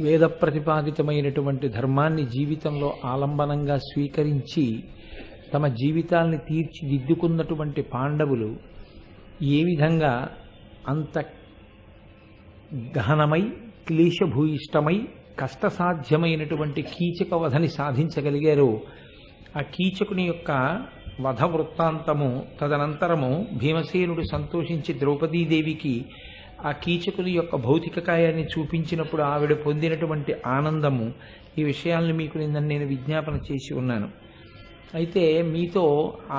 వేద ప్రతిపాదితమైనటువంటి ధర్మాన్ని జీవితంలో ఆలంబనంగా స్వీకరించి తమ జీవితాల్ని తీర్చిదిద్దుకున్నటువంటి పాండవులు ఏ విధంగా అంత గహనమై క్లేశభూయిష్టమై కష్టసాధ్యమైనటువంటి కీచక వధని సాధించగలిగారో ఆ కీచకుని యొక్క వధ వృత్తాంతము తదనంతరము భీమసేనుడు సంతోషించి ద్రౌపదీదేవికి ఆ కీచకుని యొక్క భౌతిక కాయాన్ని చూపించినప్పుడు ఆవిడ పొందినటువంటి ఆనందము ఈ విషయాలను మీకు నేను విజ్ఞాపన చేసి ఉన్నాను. అయితే మీతో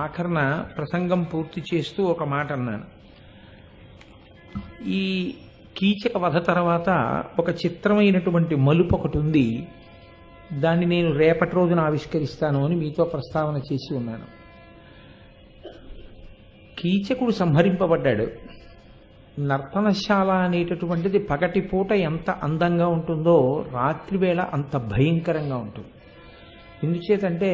ఆఖరణ ప్రసంగం పూర్తి చేస్తూ ఒక మాట అన్నాను. ఈ కీచక వధ తర్వాత ఒక చిత్రమైనటువంటి మలుపు ఒకటి ఉంది, దాన్ని నేను రేపటి రోజున ఆవిష్కరిస్తాను అని మీతో ప్రస్తావన చేసి ఉన్నాను. కీచకుడు సంహరింపబడ్డాడు. నర్తనశాల అనేటటువంటిది పగటిపూట ఎంత అందంగా ఉంటుందో రాత్రివేళ అంత భయంకరంగా ఉంటుంది. ఎందుచేతంటే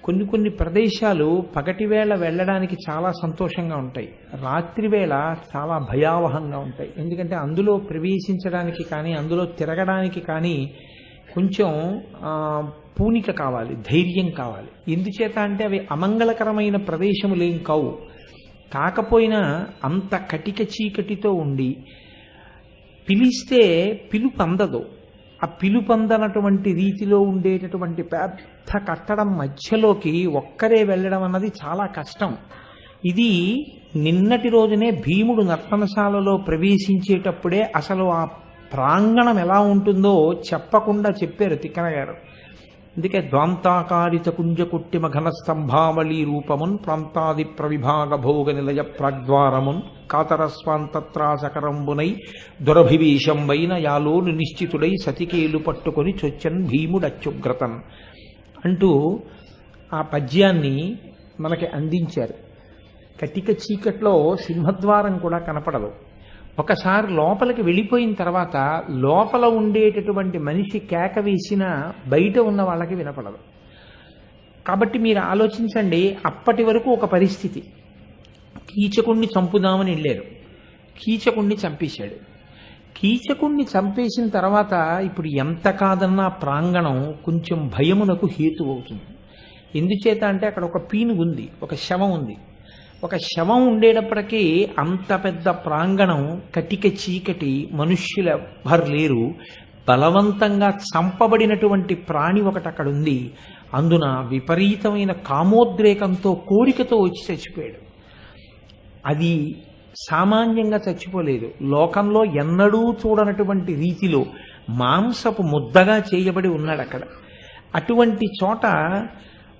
కొన్ని ప్రదేశాలు పగటివేళ వెళ్ళడానికి చాలా సంతోషంగా ఉంటాయి, రాత్రివేళ చాలా భయావహంగా ఉంటాయి. ఎందుకంటే అందులో ప్రవేశించడానికి కానీ అందులో తిరగడానికి కానీ కొంచెం పూనిక కావాలి, ధైర్యం కావాలి. ఎందుచేత అంటే అవి అమంగళకరమైన ప్రదేశములేం కావు. కాకపోయినా అంత కటిక చీకటితో ఉండి పిలిస్తే పిలుపు అందదు. ఆ పిలుపు అందనటువంటి రీతిలో ఉండేటటువంటి పెద్ద కట్టడం మధ్యలోకి ఒక్కరే వెళ్ళడం అన్నది చాలా కష్టం. ఇది నిన్నటి రోజునే భీముడు నర్తనశాలలో ప్రవేశించేటప్పుడే అసలు ఆ ప్రాంగణం ఎలా ఉంటుందో చెప్పకుండా చెప్పారు తిక్కన గారు. అందుకే ద్వాంతాకారిత కుంజకుట్టిమ ఘనస్తంభావళీ రూపమున్ ప్రాంతాది ప్రవిభాగ భోగ నిలయ ప్రాగ్ద్వారమున్ కాతరస్వాంతత్రాసకరంబునై దురభివేశంబైన యాలోను నిశ్చితుడై సతికేలు పట్టుకొని చొచ్చన్ భీముడత్యుగ్రతన్ అంటూ ఆ పద్యాన్ని మనకి అందించారు. కటిక చీకట్లో సింహద్వారం కూడా కనపడదు. ఒకసారి లోపలికి వెళ్ళిపోయిన తర్వాత లోపల ఉండేటటువంటి మనిషి కేక వేసినా బయట ఉన్న వాళ్ళకి వినపడదు. కాబట్టి మీరు ఆలోచించండి, అప్పటి వరకు ఒక పరిస్థితి. కీచకుణ్ణి చంపుదామని వెళ్ళారు, కీచకుణ్ణి చంపేశాడు. కీచకుణ్ణి చంపేసిన తర్వాత ఇప్పుడు ఎంత కాదన్నా ప్రాంగణం కొంచెం భయమునకు హేతు అవుతుంది. ఎందుచేత అంటే అక్కడ ఒక పీనుగు ఉంది, ఒక శవం ఉంది. ఒక శవం ఉండేటప్పటికీ అంత పెద్ద ప్రాంగణం, కటిక చీకటి, మనుష్యులు ఎవ్వరు లేరు. బలవంతంగా చంపబడినటువంటి ప్రాణి ఒకటి అక్కడ ఉంది. అందున విపరీతమైన కామోద్రేకంతో కోరికతో వచ్చి చచ్చిపోయాడు. అది సామాన్యంగా చచ్చిపోలేదు, లోకంలో ఎన్నడూ చూడనటువంటి రీతిలో మాంసపు ముద్దగా చేయబడి ఉన్నాడు అక్కడ. అటువంటి చోట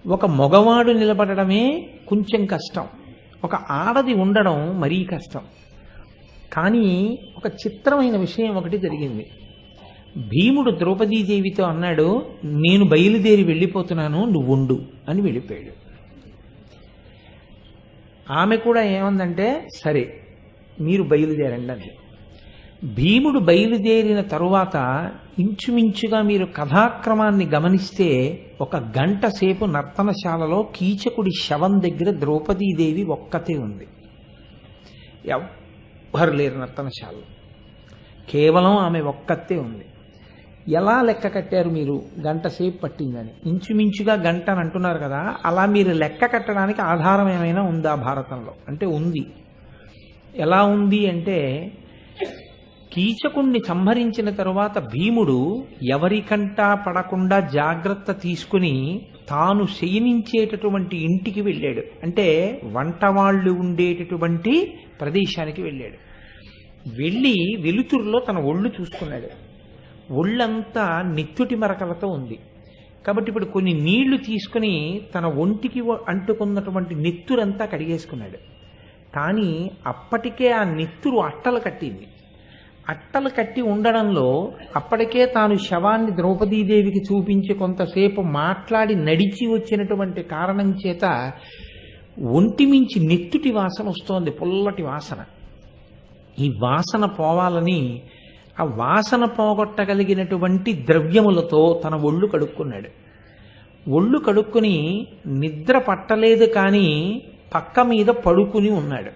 ఒక మగవాడు నిలబడమే కొంచెం కష్టం, ఒక ఆడది ఉండడం మరీ కష్టం. కానీ ఒక చిత్రమైన విషయం ఒకటి జరిగింది. భీముడు ద్రౌపదీదేవితో అన్నాడు, నేను బయలుదేరి వెళ్ళిపోతున్నాను, నువ్వు ఉండు అని వెళ్ళిపోయాడు. ఆమె కూడా ఏమందంటే సరే మీరు బయలుదేరండి అంది. భీముడు బయలుదేరిన తరువాత ఇంచుమించుగా మీరు కథాక్రమాన్ని గమనిస్తే 1 గంట సేపు నర్తనశాలలో కీచకుడి శవం దగ్గర ద్రౌపదీదేవి ఒక్కతే ఉంది. ఎవ్వరు లేరు నర్తనశాలలో, కేవలం ఆమె ఒక్కతే ఉంది. ఎలా లెక్క కట్టారు మీరు? గంట సేపు పట్టిందని. ఇంచుమించుగా గంట అని అంటున్నారు కదా, అలా మీరు లెక్క కట్టడానికి ఆధారం ఏమైనా ఉందా భారతంలో అంటే ఉంది. ఎలా ఉంది అంటే కీచకుణ్ణి సంహరించిన తరువాత భీముడు ఎవరికంటా పడకుండా జాగ్రత్త తీసుకుని తాను శయనించేటటువంటి ఇంటికి వెళ్ళాడు. అంటే వంటవాళ్ళు ఉండేటటువంటి ప్రదేశానికి వెళ్ళాడు. వెళ్ళి వెలుతురులో తన ఒళ్ళు చూసుకున్నాడు. ఒళ్ళంతా నెత్తుటి మరకలతో ఉంది. కాబట్టి ఇప్పుడు కొన్ని నీళ్లు తీసుకుని తన ఒంటికి అంటుకున్నటువంటి నెత్తురంతా కడిగేసుకున్నాడు. కానీ అప్పటికే ఆ నెత్తురు అట్టలు కట్టింది. అట్టలు కట్టి ఉండడంలో అప్పటికే తాను శవాన్ని ద్రౌపదీదేవికి చూపించి కొంతసేపు మాట్లాడి నడిచి వచ్చినటువంటి కారణం చేత ఒంటి మించి నెత్తుటి వాసన వస్తోంది, పుల్లటి వాసన. ఈ వాసన పోవాలని ఆ వాసన పోగొట్టగలిగినటువంటి ద్రవ్యములతో తన ఒళ్ళు కడుక్కున్నాడు. ఒళ్ళు కడుక్కుని నిద్ర పట్టలేదు కానీ పక్క మీద పడుకుని ఉన్నాడు.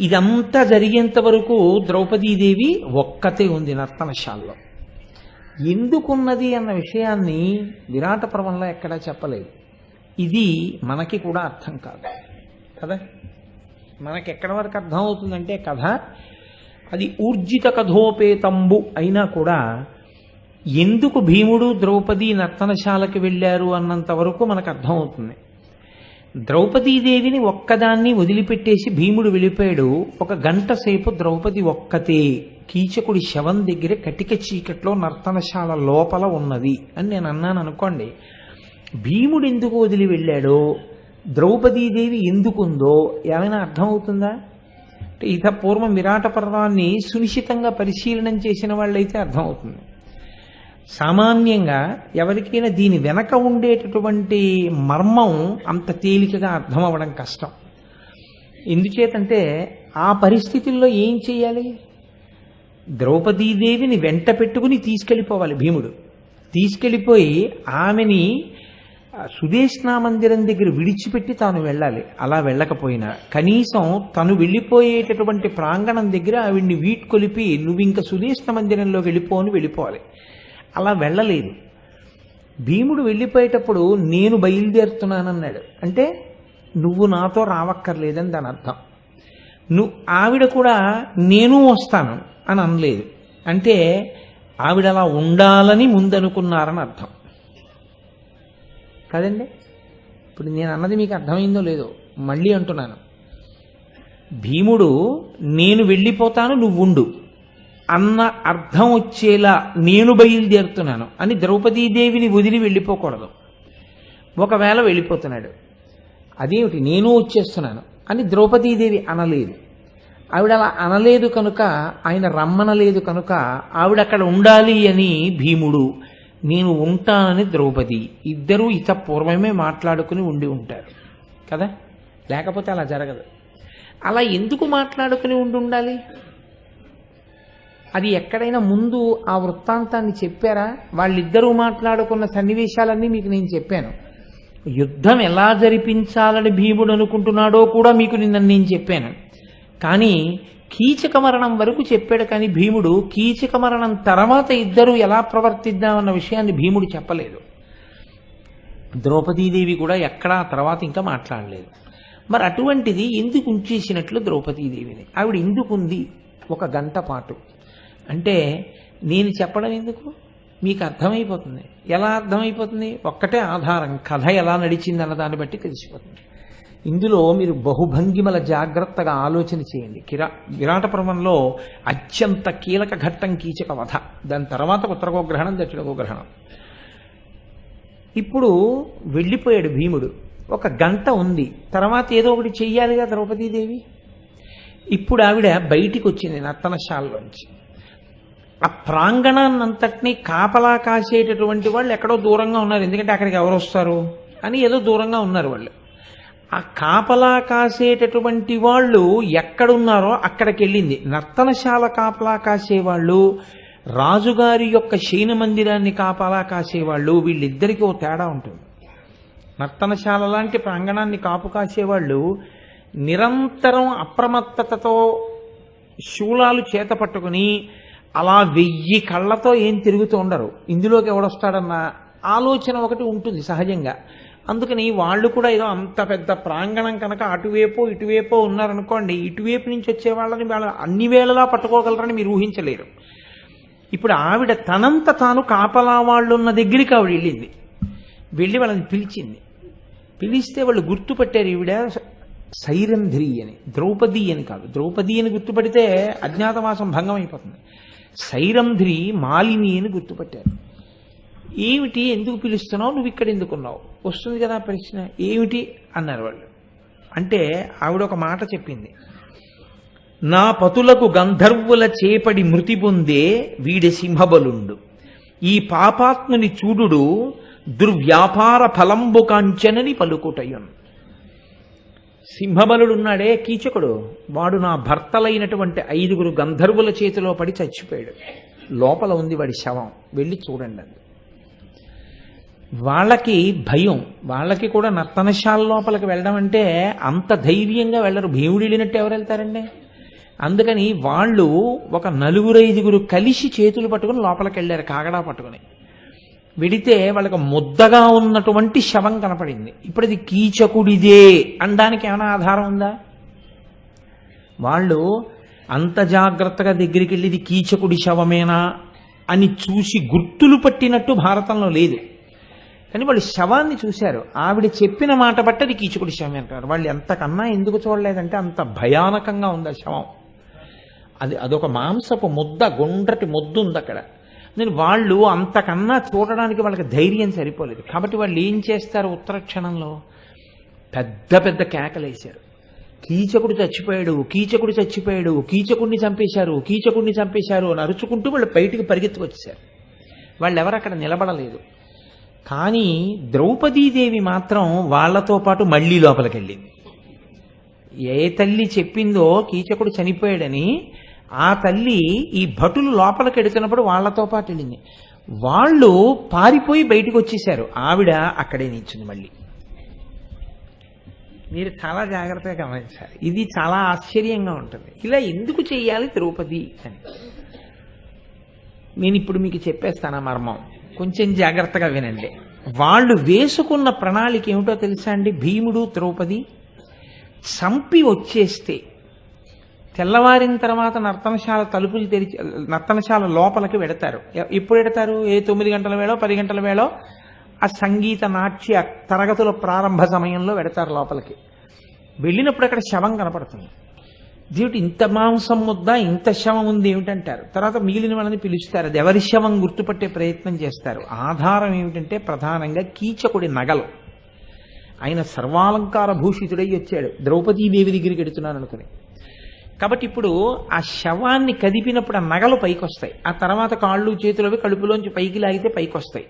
ఇదంతా జరిగేంత వరకు ద్రౌపదీదేవి ఒక్కతే ఉంది నర్తనశాలలో. ఎందుకున్నది అన్న విషయాన్ని విరాట పర్వంలో ఎక్కడా చెప్పలేదు. ఇది మనకి కూడా అర్థం కాదు కదా. మనకి ఎక్కడి వరకు అర్థం అవుతుందంటే కథ అది ఊర్జిత కథోపేతంబు అయినా కూడా ఎందుకు భీముడు ద్రౌపది నర్తనశాలకి వెళ్ళారు అన్నంత వరకు మనకు అర్థమవుతుంది. ద్రౌపదీదేవిని ఒక్కదాన్ని వదిలిపెట్టేసి భీముడు వెళ్ళిపోయాడు. ఒక గంట సేపు ద్రౌపది ఒక్కతే కీచకుడి శవం దగ్గర కటిక చీకట్లో నర్తనశాల లోపల ఉన్నది అని నేను అన్నాను అనుకోండి. భీముడు ఎందుకు వదిలి వెళ్ళాడో, ద్రౌపదీదేవి ఎందుకుందో ఏమైనా అర్థమవుతుందా? అంటే ఇత పూర్వం విరాట పర్వాన్ని సునిశ్చితంగా పరిశీలనం చేసిన వాళ్ళైతే అర్థమవుతుంది. సామాన్యంగా ఎవరికైనా దీని వెనక ఉండేటటువంటి మర్మం అంత తేలికగా అర్థం అవ్వడం కష్టం. ఎందుచేతంటే ఆ పరిస్థితుల్లో ఏం చేయాలి? ద్రౌపదీదేవిని వెంట పెట్టుకుని తీసుకెళ్ళిపోవాలి భీముడు. తీసుకెళ్ళిపోయి ఆమెని సుదేష్ణా మందిరం దగ్గర విడిచిపెట్టి తాను వెళ్ళాలి. అలా వెళ్ళకపోయినా కనీసం తను వెళ్ళిపోయేటటువంటి ప్రాంగణం దగ్గర ఆవిడ్ని వీడ్కొలిపి నువ్వు ఇంకా సుదేష్ణ మందిరంలోకి వెళ్ళిపోని వెళ్ళిపోవాలి. అలా వెళ్ళలేదు. భీముడు వెళ్ళిపోయేటప్పుడు నేను బయలుదేరుతున్నానన్నాడు. అంటే నువ్వు నాతో రావక్కర్లేదని దాని అర్థం. ఆవిడ కూడా నేను వస్తాను అని అనలేదు. అంటే ఆవిడ అలా ఉండాలని ముందనుకున్నారని అర్థం కదండి. ఇప్పుడు నేను అన్నది మీకు అర్థమైందో లేదో మళ్ళీ అంటున్నాను. భీముడు నేను వెళ్ళిపోతాను నువ్వు ఉండు అన్న అర్థం వచ్చేలా నేను బయలుదేరుతున్నాను అని ద్రౌపదీదేవిని వదిలి వెళ్ళిపోకూడదు. ఒకవేళ వెళ్ళిపోతున్నాడు, అదేమిటి నేను వచ్చేస్తున్నాను అని ద్రౌపదీదేవి అనలేదు. ఆవిడ అలా అనలేదు కనుక, ఆయన రమ్మనలేదు కనుక ఆవిడ అక్కడ ఉండాలి అని భీముడు, నేను ఉంటానని ద్రౌపది, ఇద్దరూ ఇత పూర్వమే మాట్లాడుకుని ఉండి ఉంటారు కదా. లేకపోతే అలా జరగదు. అలా ఎందుకు మాట్లాడుకుని ఉండాలి? అది ఎక్కడైనా ముందు ఆ వృత్తాంతాన్ని చెప్పారా? వాళ్ళిద్దరూ మాట్లాడుకున్న సన్నివేశాలన్నీ మీకు నేను చెప్పాను. యుద్ధం ఎలా జరిపించాలని భీముడు అనుకుంటున్నాడో కూడా మీకు నిన్న నేను చెప్పాను. కానీ కీచక మరణం వరకు చెప్పాడు. కానీ భీముడు కీచక మరణం తర్వాత ఇద్దరు ఎలా ప్రవర్తిద్దామన్న విషయాన్ని భీముడు చెప్పలేదు. ద్రౌపదీదేవి కూడా ఎక్కడా తర్వాత ఇంకా మాట్లాడలేదు. మరి అటువంటిది ఎందుకు ఉంచేసినట్లు ద్రౌపదీదేవిని? ఆవిడ ఎందుకుంది ఒక గంట పాటు అంటే నేను చెప్పడం ఎందుకు? మీకు అర్థమైపోతుంది. ఎలా అర్థమైపోతుంది? ఒక్కటే ఆధారం, కథ ఎలా నడిచింది అన్న దాన్ని బట్టి తెలిసిపోతుంది. ఇందులో మీరు బహుభంగిమల జాగ్రత్తగా ఆలోచన చేయండి. విరాట పర్వంలో అత్యంత కీలక ఘట్టం కీచక వధ. దాని తర్వాత ఉత్తరగోగ్రహణం, దక్షిణగోగ్రహణం. ఇప్పుడు వెళ్ళిపోయాడు భీముడు. ఒక గంట ఉంది, తర్వాత ఏదో ఒకటి చెయ్యాలిగా ద్రౌపదీదేవి. ఇప్పుడు ఆవిడ బయటికి వచ్చింది నర్తనశాలలోంచి. ఆ ప్రాంగణాన్నంతటినీ కాపలా కాసేటటువంటి వాళ్ళు ఎక్కడో దూరంగా ఉన్నారు. ఎందుకంటే అక్కడికి ఎవరు వస్తారు అని ఏదో దూరంగా ఉన్నారు వాళ్ళు. ఆ కాపలా కాసేటటువంటి వాళ్ళు ఎక్కడున్నారో అక్కడికి వెళ్ళింది. నర్తనశాల కాపలా కాసేవాళ్ళు, రాజుగారి యొక్క శయన మందిరాన్ని కాపలా కాసేవాళ్ళు, వీళ్ళిద్దరికీ ఓ తేడా ఉంటుంది. నర్తనశాల లాంటి ప్రాంగణాన్ని కాపు కాసేవాళ్ళు నిరంతరం అప్రమత్తతతో శూలాలు చేత పట్టుకుని అలా 1000 కళ్ళతో ఏం తిరుగుతూ ఉండరు. ఇందులోకి ఎవడొస్తాడన్న ఆలోచన ఒకటి ఉంటుంది సహజంగా. అందుకని వాళ్ళు కూడా ఏదో అంత పెద్ద ప్రాంగణం కనుక అటువైపు ఇటువైపు ఉన్నారనుకోండి, ఇటువైపు నుంచి వచ్చే వాళ్ళని వాళ్ళ అన్ని వేళలా పట్టుకోగలరని మీరు ఊహించలేరు. ఇప్పుడు ఆవిడ తనంత తాను కాపలా వాళ్ళు ఉన్న దగ్గరికి ఆవిడ వెళ్ళింది. వెళ్ళి వాళ్ళని పిలిచింది. పిలిస్తే వాళ్ళు గుర్తుపట్టారు ఈవిడ సైరంధ్రి అని, ద్రౌపది అని కాదు. ద్రౌపది అని గుర్తుపడితే అజ్ఞాతవాసం భంగం అయిపోతుంది. సైరంధ్రి మాలిని అని గుర్తుపట్టారు. ఏమిటి, ఎందుకు పిలుస్తున్నావు, నువ్వు ఇక్కడ ఎందుకున్నావు, వస్తుంది కదా ప్రశ్న, ఏమిటి అన్నారు వాళ్ళు. అంటే ఆవిడ ఒక మాట చెప్పింది. నా పతులకు గంధర్వుల చేపడి మృతి పొందే వీడి సింహబలుండు, ఈ పాపాత్ముని చూడుడు దుర్వ్యాపార ఫలంబు కాంచనని పలుకుటయ్యను. సింహబలుడున్నాడే కీచకుడు, వాడు నా భర్తలైనటువంటి 5 గంధర్వుల చేతిలో పడి చచ్చిపోయాడు. లోపల ఉంది వాడి శవం, వెళ్ళి చూడండి అంది. వాళ్ళకి భయం. వాళ్ళకి కూడా నర్తనశాల లోపలికి వెళ్ళడం అంటే అంత ధైర్యంగా వెళ్ళరు. భీముడు వెళ్ళినట్టు ఎవరు వెళ్తారండి? అందుకని వాళ్ళు ఒక 4-5 కలిసి చేతులు పట్టుకుని లోపలికి వెళ్ళారు కాగడా పట్టుకుని. వెడితే వాళ్ళకి ముద్దగా ఉన్నటువంటి శవం కనపడింది. ఇప్పుడు అది కీచకుడిదే అనడానికి ఏమైనా ఆధారం ఉందా? వాళ్ళు అంత జాగ్రత్తగా దగ్గరికి వెళ్ళి ఇది కీచకుడి శవమేనా అని చూసి గుర్తులు పట్టినట్టు భారతంలో లేదు. కానీ వాళ్ళు శవాన్ని చూశారు. ఆవిడ చెప్పిన మాట బట్టి అది కీచకుడి శవం అంటారు. వాళ్ళు ఎంతకన్నా ఎందుకు చూడలేదంటే అంత భయానకంగా ఉంది ఆ శవం. అదొక మాంసపు ముద్ద, గుండ్రటి ముద్ద ఉంది అక్కడ. నేను వాళ్ళు అంతకన్నా చూడడానికి వాళ్ళకి ధైర్యం సరిపోలేదు. కాబట్టి వాళ్ళు ఏం చేస్తారు, ఉత్తర క్షణంలో పెద్ద పెద్ద కేకలేశారు. కీచకుడు చచ్చిపోయాడు, కీచకుడు చచ్చిపోయాడు, కీచకుడిని చంపేశారు, కీచకుడిని చంపేశారు అని అరుచుకుంటూ వాళ్ళు బయటికి పరిగెత్తుకొచ్చారు. వాళ్ళు ఎవరు అక్కడ నిలబడలేదు. కానీ ద్రౌపదీదేవి మాత్రం వాళ్లతో పాటు మళ్ళీ లోపలికి వెళ్ళింది. ఏ తల్లి చెప్పిందో కీచకుడు చనిపోయాడని, ఆ తల్లి ఈ భటులు లోపలికి ఎడుతున్నప్పుడు వాళ్లతో పాటు వెళ్ళింది. వాళ్ళు పారిపోయి బయటకు వచ్చేశారు. ఆవిడ అక్కడే నిల్చుంది. మళ్ళీ మీరు చాలా జాగ్రత్తగా గమనించాలి. ఇది చాలా ఆశ్చర్యంగా ఉంటుంది. ఇలా ఎందుకు చెయ్యాలి ద్రౌపది అని నేను ఇప్పుడు మీకు చెప్పేస్తాను ఆ మర్మం. కొంచెం జాగ్రత్తగా వినండి. వాళ్ళు వేసుకున్న ప్రణాళిక ఏమిటో తెలుసా అండి? భీముడు ద్రౌపది చంపి వచ్చేస్తే తెల్లవారిన తర్వాత నర్తనశాల తలుపులు తెరిచి నర్తనశాల లోపలికి వెడతారు. ఎప్పుడు వెడతారు? 9 గంటల వేళో 10 గంటల వేళో ఆ సంగీత నాట్య తరగతుల ప్రారంభ సమయంలో వెడతారు లోపలికి. వెళ్ళినప్పుడు అక్కడ శవం కనపడుతుంది. దేవుడు ఇంత మాంసం ముద్ద, ఇంత శవం ఉంది ఏమిటంటారు. తర్వాత మిగిలిన వాళ్ళని పిలుస్తారు. అది ఎవరి శవం గుర్తుపట్టే ప్రయత్నం చేస్తారు. ఆధారం ఏమిటంటే ప్రధానంగా కీచకుడి నగలు. ఆయన సర్వాలంకార భూషితుడై వచ్చాడు. ద్రౌపదీదేవి దగ్గరికి ఎడుతున్నాను అనుకుని. కాబట్టి ఇప్పుడు ఆ శవాన్ని కదిపినప్పుడు ఆ నగలు పైకి వస్తాయి. ఆ తర్వాత కాళ్ళు చేతులవి కడుపులోంచి పైకి లాగితే పైకి వస్తాయి.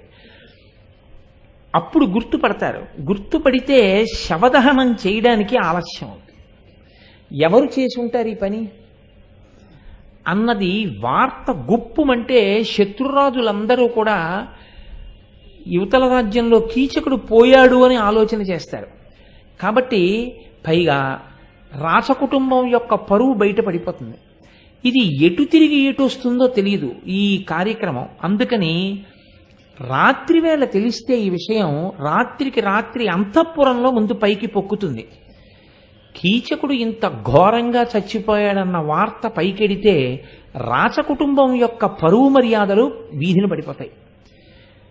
అప్పుడు గుర్తుపడతారు. గుర్తుపడితే శవదహనం చేయడానికి ఆలస్యం అవుతుంది. ఎవరు చేసి ఉంటారు ఈ పని అన్నది వార్త గుప్పుమంటే శత్రురాజులందరూ కూడా యువతల రాజ్యంలో కీచకుడు పోయాడు అని ఆలోచన చేస్తారు. కాబట్టి పైగా రాచకుటుంబం యొక్క పరువు బయటపడిపోతుంది. ఇది ఎటు తిరిగి ఎటు వస్తుందో తెలియదు ఈ కార్యక్రమం. అందుకని రాత్రివేళ తెలిస్తే ఈ విషయం రాత్రికి రాత్రి అంతఃపురంలో ముందు పైకి పొక్కుతుంది. కీచకుడు ఇంత ఘోరంగా చచ్చిపోయాడన్న వార్త పైకెడితే రాచకుటుంబం యొక్క పరువు మర్యాదలు వీధిని పడిపోతాయి.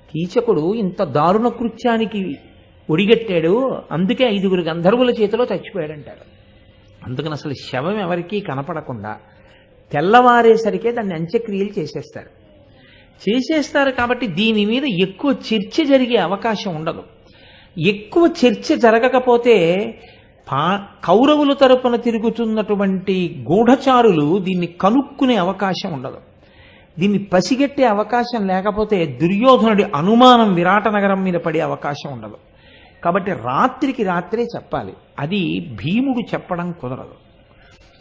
కీచకుడు ఇంత దారుణ కృత్యానికి ఒడిగట్టాడు, అందుకే 5 గంధర్వుల చేతిలో చచ్చిపోయాడంటారు. అందుకని అసలు శవం ఎవరికీ కనపడకుండా తెల్లవారేసరికే దాన్ని అంత్యక్రియలు చేసేస్తారు. కాబట్టి దీని మీద ఎక్కువ చర్చ జరిగే అవకాశం ఉండదు. ఎక్కువ చర్చ జరగకపోతే కౌరవుల తరపున తిరుగుతున్నటువంటి గూఢచారులు దీన్ని కనుక్కునే అవకాశం ఉండదు. దీన్ని పసిగట్టే అవకాశం లేకపోతే దుర్యోధనుడి అనుమానం విరాట నగరం మీద పడే అవకాశం ఉండదు. కాబట్టి రాత్రికి రాత్రే చెప్పాలి. అది భీముడు చెప్పడం కుదరదు.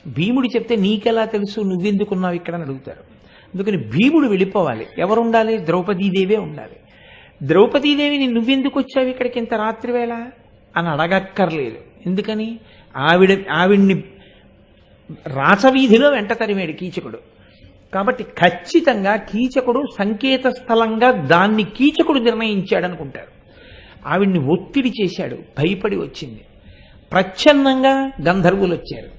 భీముడు చెప్తే నీకెలా తెలుసు, నువ్వెందుకున్నావు ఇక్కడ అని అడుగుతారు. అందుకని భీముడు వెళ్ళిపోవాలి. ఎవరు ఉండాలి? ద్రౌపదీదేవే ఉండాలి. ద్రౌపదీదేవిని నువ్వెందుకు వచ్చావు ఇక్కడికి ఇంత రాత్రి వేళ అని అడగక్కర్లేదు. ఎందుకని? ఆవిడ్ని రాచవీధిలో వెంట తరిమేడు కీచకుడు. కాబట్టి ఖచ్చితంగా కీచకుడు సంకేత స్థలంగా దాన్ని కీచకుడు నిర్ణయించాడనుకుంటారు. ఆవిడ్ని ఒత్తిడి చేశాడు, భయపడి వచ్చింది. ప్రచ్ఛన్నంగా గంధర్వులు వచ్చారు.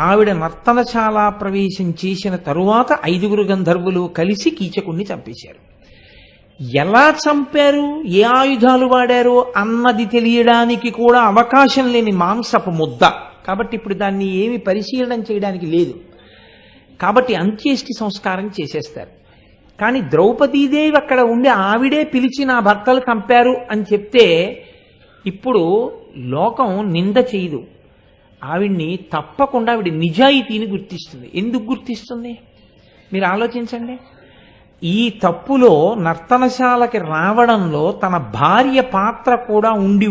ఆవిడ నర్తనశాల ప్రవేశం చేసిన తరువాత 5 గంధర్వులు కలిసి కీచకుణ్ణి చంపేశారు. ఎలా చంపారు, ఏ ఆయుధాలు వాడారో అన్నది తెలియడానికి కూడా అవకాశం లేని మాంసపు ముద్ద. కాబట్టి ఇప్పుడు దాన్ని ఏమి పరిశీలన చేయడానికి లేదు. కాబట్టి అంత్యేష్టి సంస్కారం చేసేస్తారు. కానీ ద్రౌపదీదేవి అక్కడ ఉండి ఆవిడే పిలిచి నా భర్తలు చంపారు అని చెప్తే ఇప్పుడు లోకం నింద చేయదు. ఆవిడ్ని తప్పకుండా ఆవిడ నిజాయితీని గుర్తిస్తుంది. ఎందుకు గుర్తిస్తుంది మీరు ఆలోచించండి. ఈ తప్పులో నర్తనశాలకి రావడంలో తన భార్య పాత్ర కూడా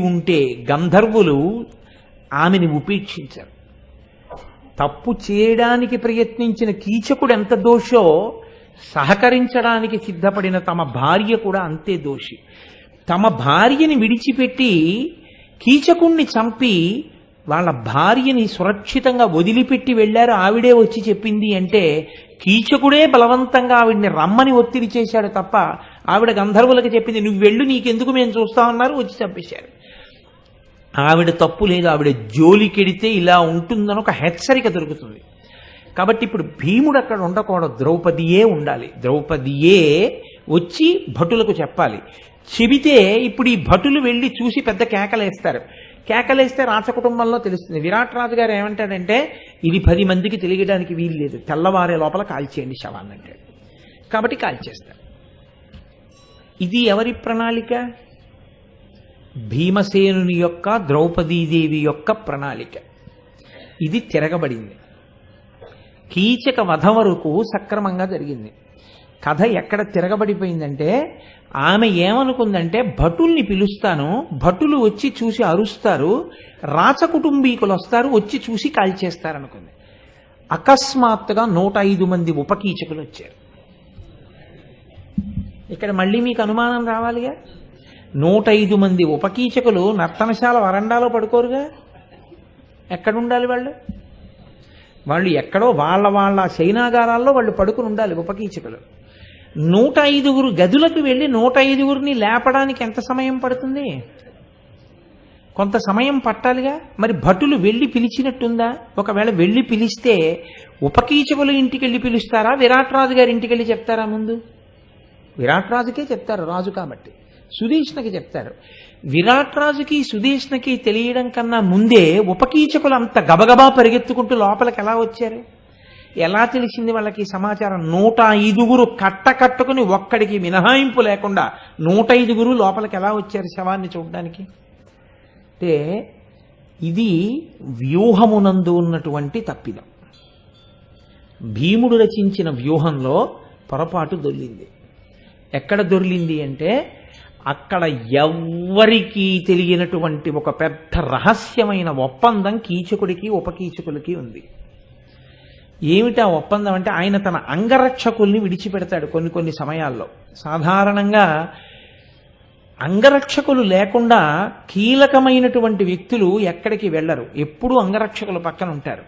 ఉంటే గంధర్వులు ఆమెని ఉపేక్షించారు. తప్పు చేయడానికి ప్రయత్నించిన కీచకుడు ఎంత దోషో సహకరించడానికి సిద్ధపడిన తమ భార్య కూడా అంతే దోషి. తమ భార్యని విడిచిపెట్టి కీచకుణ్ణి చంపి వాళ్ళ భార్యని సురక్షితంగా వదిలిపెట్టి వెళ్ళారు, ఆవిడే వచ్చి చెప్పింది అంటే కీచకుడే బలవంతంగా ఆవిడ్ని రమ్మని ఒత్తిడి చేశాడు తప్ప ఆవిడ గంధర్వులకి చెప్పింది నువ్వు వెళ్ళు, నీకెందుకు మేము చూస్తామన్నారు, వచ్చి చంపేశారు. ఆవిడ తప్పు లేదు, ఆవిడ జోలికెడితే ఇలా ఉంటుందని ఒక హెచ్చరిక దొరుకుతుంది. కాబట్టి ఇప్పుడు భీముడు అక్కడ ఉండకూడదు, ద్రౌపదియే ఉండాలి. ద్రౌపదియే వచ్చి భటులకు చెప్పాలి. చెబితే ఇప్పుడు ఈ భటులు వెళ్ళి చూసి పెద్ద కేకలేస్తారు. కేకలేస్తే రాచకుటుంబంలో తెలుస్తుంది. విరాట్ రాజు గారు ఏమంటాడంటే ఇది 10 మందికి తెలియడానికి వీలు లేదు, తెల్లవారే లోపల కాల్చేయండి శవాన్ని అంటాడు. కాబట్టి కాల్చేస్తారు. ఇది ఎవరి ప్రణాళిక? భీమసేనుని యొక్క, ద్రౌపదీదేవి యొక్క ప్రణాళిక. ఇది తిరగబడింది. కీచక వధ వరకు సక్రమంగా జరిగింది. కథ ఎక్కడ తిరగబడిపోయిందంటే ఆమె ఏమనుకుందంటే భటుల్ని పిలుస్తాను, భటులు వచ్చి చూసి అరుస్తారు, రాచకుటుంబీకులు వస్తారు, వచ్చి చూసి కాల్చేస్తారనుకుంది. అకస్మాత్తుగా 105 మంది ఉపకీచకులు వచ్చారు. ఇక్కడ మళ్ళీ మీకు అనుమానం రావాలిగా, 105 మంది ఉపకీచకులు నర్తనశాల వరండాలో పడుకోరుగా, ఎక్కడుండాలి వాళ్ళు? వాళ్ళు ఎక్కడో వాళ్ళ శయనాగారాల్లో వాళ్ళు పడుకుని ఉండాలి ఉపకీచకులు. 105 గదులకు వెళ్ళి 105 లేపడానికి ఎంత సమయం పడుతుంది? కొంత సమయం పట్టాలిగా. మరి భటులు వెళ్ళి పిలిచినట్టుందా? ఒకవేళ వెళ్ళి పిలిస్తే ఉపకీచకుల ఇంటికి వెళ్ళి పిలుస్తారా, విరాట్ రాజు గారి ఇంటికి వెళ్ళి చెప్తారా? ముందు విరాట్ రాజుకే చెప్తారు, రాజు కాబట్టి. సుదేష్ణకి చెప్తారు. విరాట్ రాజుకి సుదేష్ణకి తెలియడం కన్నా ముందే ఉపకీచకులు అంత గబగబా పరిగెత్తుకుంటూ లోపలికి ఎలా వచ్చారు? ఎలా తెలిసింది వాళ్ళకి సమాచారం? 105 కట్టుకుని ఒక్కడికి మినహాయింపు లేకుండా 105 లోపలికి ఎలా వచ్చారు శవాన్ని చూడడానికి? అంటే ఇది వ్యూహమునందు ఉన్నటువంటి తప్పిదం. భీముడు రచించిన వ్యూహంలో పొరపాటు దొర్లింది. ఎక్కడ దొర్లింది అంటే అక్కడ ఎవ్వరికీ తెలియనటువంటి ఒక పెద్ద రహస్యమైన ఒప్పందం కీచకుడికి ఉపకీచకులకి ఉంది. ఏమిటా ఒప్పందం అంటే ఆయన తన అంగరక్షకుల్ని విడిచిపెడతాడు కొన్ని సమయాల్లో. సాధారణంగా అంగరక్షకులు లేకుండా కీలకమైనటువంటి వ్యక్తులు ఎక్కడికి వెళ్ళరు, ఎప్పుడూ అంగరక్షకుల పక్కన ఉంటారు.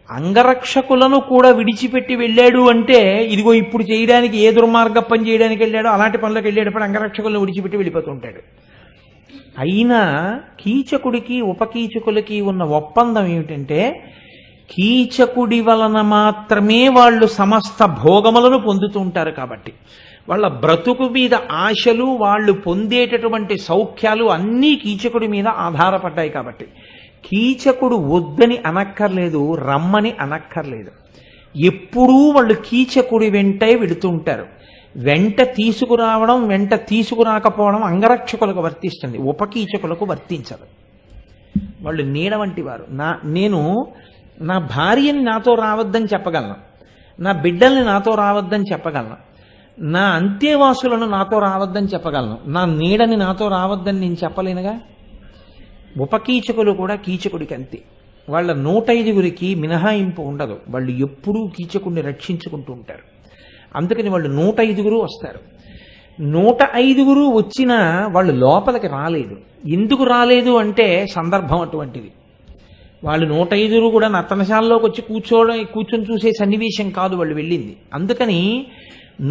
అంగరక్షకులను కూడా విడిచిపెట్టి వెళ్ళాడు అంటే ఇదిగో ఇప్పుడు చేయడానికి ఏ దుర్మార్గ పని చేయడానికి వెళ్ళాడో అలాంటి పనులకు వెళ్ళేటప్పుడు అంగరక్షకులను విడిచిపెట్టి వెళ్ళిపోతూ ఉంటాడు. అయినా కీచకుడికి ఉపకీచకులకి ఉన్న ఒప్పందం ఏమిటంటే కీచకుడి వలన మాత్రమే వాళ్ళు సమస్త భోగములను పొందుతూ ఉంటారు. కాబట్టి వాళ్ళ బ్రతుకు మీద ఆశలు, వాళ్ళు పొందేటటువంటి సౌఖ్యాలు అన్నీ కీచకుడి మీద ఆధారపడ్డాయి. కాబట్టి కీచకుడు వద్దని అనక్కర్లేదు, రమ్మని అనక్కర్లేదు. ఎప్పుడూ వాళ్ళు కీచకుడి వెంటే వెళుతుంటారు. వెంట తీసుకురావడం, వెంట తీసుకురాకపోవడం అంగరక్షకులకు వర్తిస్తుంది, ఉపకీచకులకు వర్తించదు. వాళ్ళు నీడ వంటి వారు. నేను నా భార్యని నాతో రావద్దని చెప్పగలను, నా బిడ్డల్ని నాతో రావద్దని చెప్పగలను, నా అంత్యవాసులను నాతో రావద్దని చెప్పగలను, నా నీడని నాతో రావద్దని నేను చెప్పలేనుగా. ఉపకీచకులు కూడా కీచకుడికి అంతే. వాళ్ళ 105 మినహాయింపు ఉండదు, వాళ్ళు ఎప్పుడూ కీచకుడిని రక్షించుకుంటూ ఉంటారు. అందుకని వాళ్ళు 105 వస్తారు. 105 వచ్చినా వాళ్ళు లోపలికి రాలేదు. ఎందుకు రాలేదు అంటే సందర్భం అటువంటిది. వాళ్ళు 105 కూడా నర్తనశాలలోకి వచ్చి కూర్చొని చూసే సన్నివేశం కాదు వాళ్ళు వెళ్ళింది. అందుకని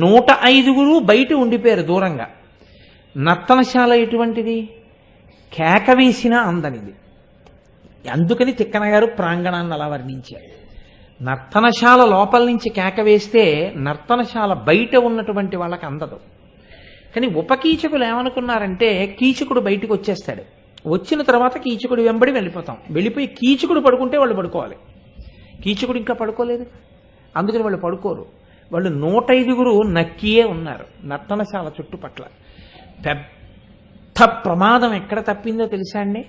105 బయట ఉండిపోయారు దూరంగా. నర్తనశాల ఎటువంటిది? కేక వేసినా అందనిది. అందుకని తిక్కన గారు ప్రాంగణాన్ని అలా వర్ణించారు. నర్తనశాల లోపల నుంచి కేక వేస్తే నర్తనశాల బయట ఉన్నటువంటి వాళ్ళకి అందదు. కానీ ఉపకీచకులు ఏమనుకున్నారంటే కీచకుడు బయటకు వచ్చేస్తాడు, వచ్చిన తర్వాత కీచకుడు వెంబడి వెళ్ళిపోతాం, వెళ్ళిపోయి కీచకుడు పడుకుంటే వాళ్ళు పడుకోవాలి. కీచకుడు ఇంకా పడుకోలేదు, అందుకని వాళ్ళు పడుకోరు. వాళ్ళు 105 నక్కియే ఉన్నారు నర్తనశాల చుట్టుపట్ల. పెద్ద ప్రమాదం ఎక్కడ తప్పిందో తెలుసా అండి?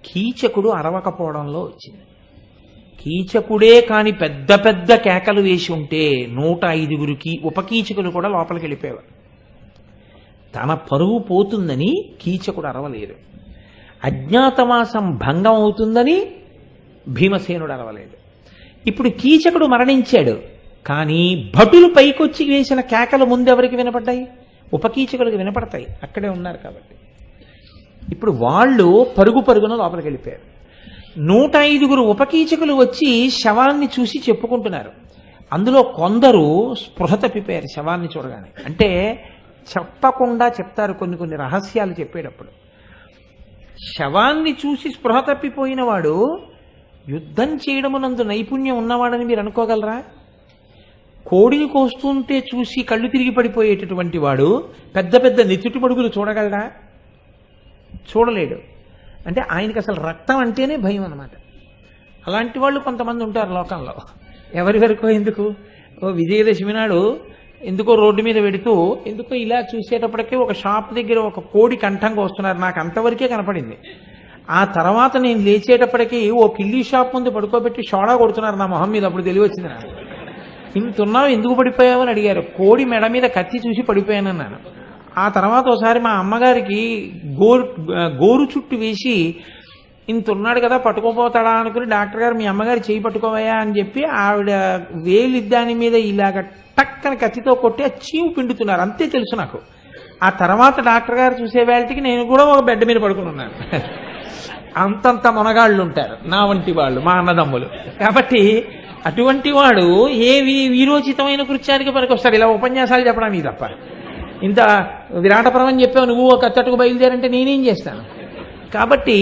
కీచకుడు అరవకపోవడంలో వచ్చింది. కీచకుడే కాని పెద్ద పెద్ద కేకలు వేసి ఉంటే 105 ఉపకీచకులు కూడా లోపలికి వెళ్ళిపోయేవారు. తన పరువు పోతుందని కీచకుడు అరవలేదు, అజ్ఞాతవాసం భంగం అవుతుందని భీమసేనుడు అరవలేదు. ఇప్పుడు కీచకుడు మరణించాడు, కానీ భటులు పైకొచ్చి వేసిన కేకలు ముందెవరికి వినపడ్డాయి? ఉపకీచకులకు వినపడతాయి, అక్కడే ఉన్నారు కాబట్టి. ఇప్పుడు వాళ్ళు పరుగున లోపలికి వెళ్ళిపోయారు. 105 ఉపకీచకులు వచ్చి శవాన్ని చూసి చెప్పుకుంటున్నారు. అందులో కొందరు స్పృహ తప్పిపోయారు శవాన్ని చూడగానే. అంటే చెప్పకుండా చెప్తారు కొన్ని రహస్యాలు చెప్పేటప్పుడు. శవాన్ని చూసి స్పృహ తప్పిపోయిన వాడు యుద్ధం చేయడమునందు నైపుణ్యం ఉన్నవాడని మీరు అనుకోగలరా? కోడిని కోస్తుంటే చూసి కళ్ళు తిరిగి పడిపోయేటటువంటి వాడు పెద్ద పెద్ద నెత్తుటి మడుగులు చూడగలరా? చూడలేడు. అంటే ఆయనకి అసలు రక్తం అంటేనే భయం అన్నమాట. అలాంటి వాళ్ళు కొంతమంది ఉంటారు లోకంలో. ఎవరి వరకు ఎందుకు, విజయదశమి నాడు ఎందుకో రోడ్డు మీద పెడుతూ ఎందుకో ఇలా చూసేటప్పటికే ఒక షాప్ దగ్గర ఒక కోడి కంఠంగా వస్తున్నారు. నాకు అంతవరకే కనపడింది. ఆ తర్వాత నేను లేచేటప్పటికీ ఓ కిల్లీ షాప్ ముందు పడుకోబెట్టి షోడా కొడుతున్నారు నా మొహం మీద. అప్పుడు తెలివి వచ్చింది నాకు. ఇంతున్నావు ఎందుకు పడిపోయావు అని అడిగారు. కోడి మెడ మీద కత్తి చూసి పడిపోయానన్నాను. ఆ తర్వాత ఒకసారి మా అమ్మగారికి గోరు చుట్టు వేసి ఇంతున్నాడు కదా పట్టుకోపోతాడా అనుకుని డాక్టర్ గారు మీ అమ్మగారు చేయి పట్టుకోవయా అని చెప్పి ఆవిడ వేలిద్దాని మీద ఇలాగ టక్కని కత్తితో కొట్టి ఆ చీము పిండుతున్నారు. అంతే తెలుసు నాకు. ఆ తర్వాత డాక్టర్ గారు చూసే వేళటికి నేను కూడా ఒక బెడ్ మీద పడుకుని ఉన్నాను. అంతంత మొనగాళ్ళు ఉంటారు నా వంటి వాళ్ళు, మా అన్నదమ్ములు. కాబట్టి అటువంటి వాడు ఏ వీరోచితమైన కృత్యానికి పనికొస్తాడు. ఇలా ఉపన్యాసాలు చెప్పడానికి తప్ప. ఇంత విరాటపరం అని చెప్పావు నువ్వు ఒక కత్తట్టుకు బయలుదేరంటే నేనేం చేస్తాను? కాబట్టి